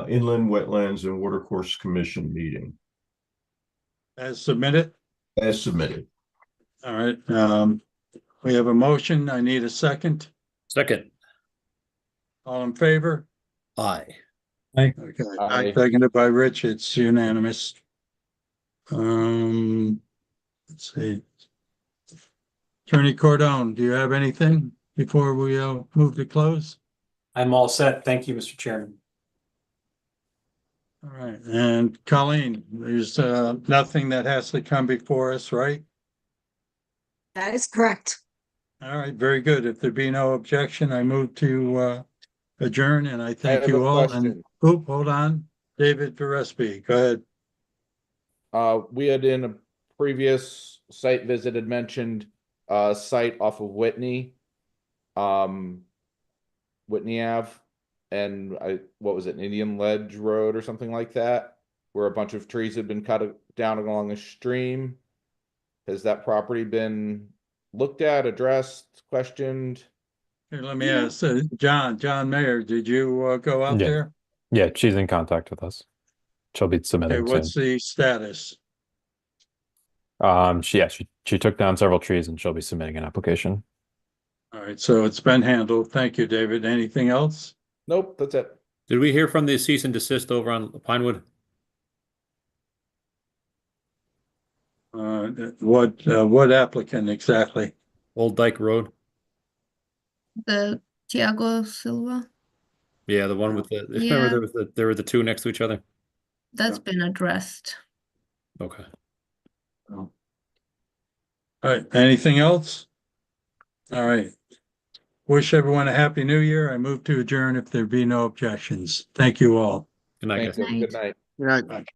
Inland Wetlands and Watercourse Commission meeting As submitted? as submitted. All right, we have a motion. I need a second. Second. All in favor? Aye. Okay, Aye. seconded by Rich. It's unanimous. Let's see. Attorney Cordone, do you have anything before we move to close? I'm all set. Thank you, Mr. Chairman. All right, and Colleen, there's nothing that has to come before us, right? That is correct. All right, very good. If there be no objection, I move to adjourn, and I thank have you a all. And question. hold on, David Gillespie, go ahead. We had in a previous site visit had mentioned site off of Whitney Ave, and what was it, Indian Ledge Road or something like that, where a bunch of trees had been cut down along a stream. Has that property been looked at, addressed, questioned? Here, let me ask, John Mayer, did you go out Yeah. there? Yeah, she's in contact with us. She'll be Okay, submitting what's soon. the status? She took down several trees and she'll be submitting an application. All right, so it's been handled. Thank you, David. Anything else? Nope, that's it. Did we hear from the cease and desist over on Pinewood? What applicant exactly? Old Dyke Road? The Tiago Silva, Yeah, the one with the, Yeah. remember there were the two next to each other? that's been addressed. Okay. All right, anything else? All right. Wish everyone a happy new year. I move to adjourn if there be no objections. Thank you all. Good night, guys. Thank you. Good night. Right.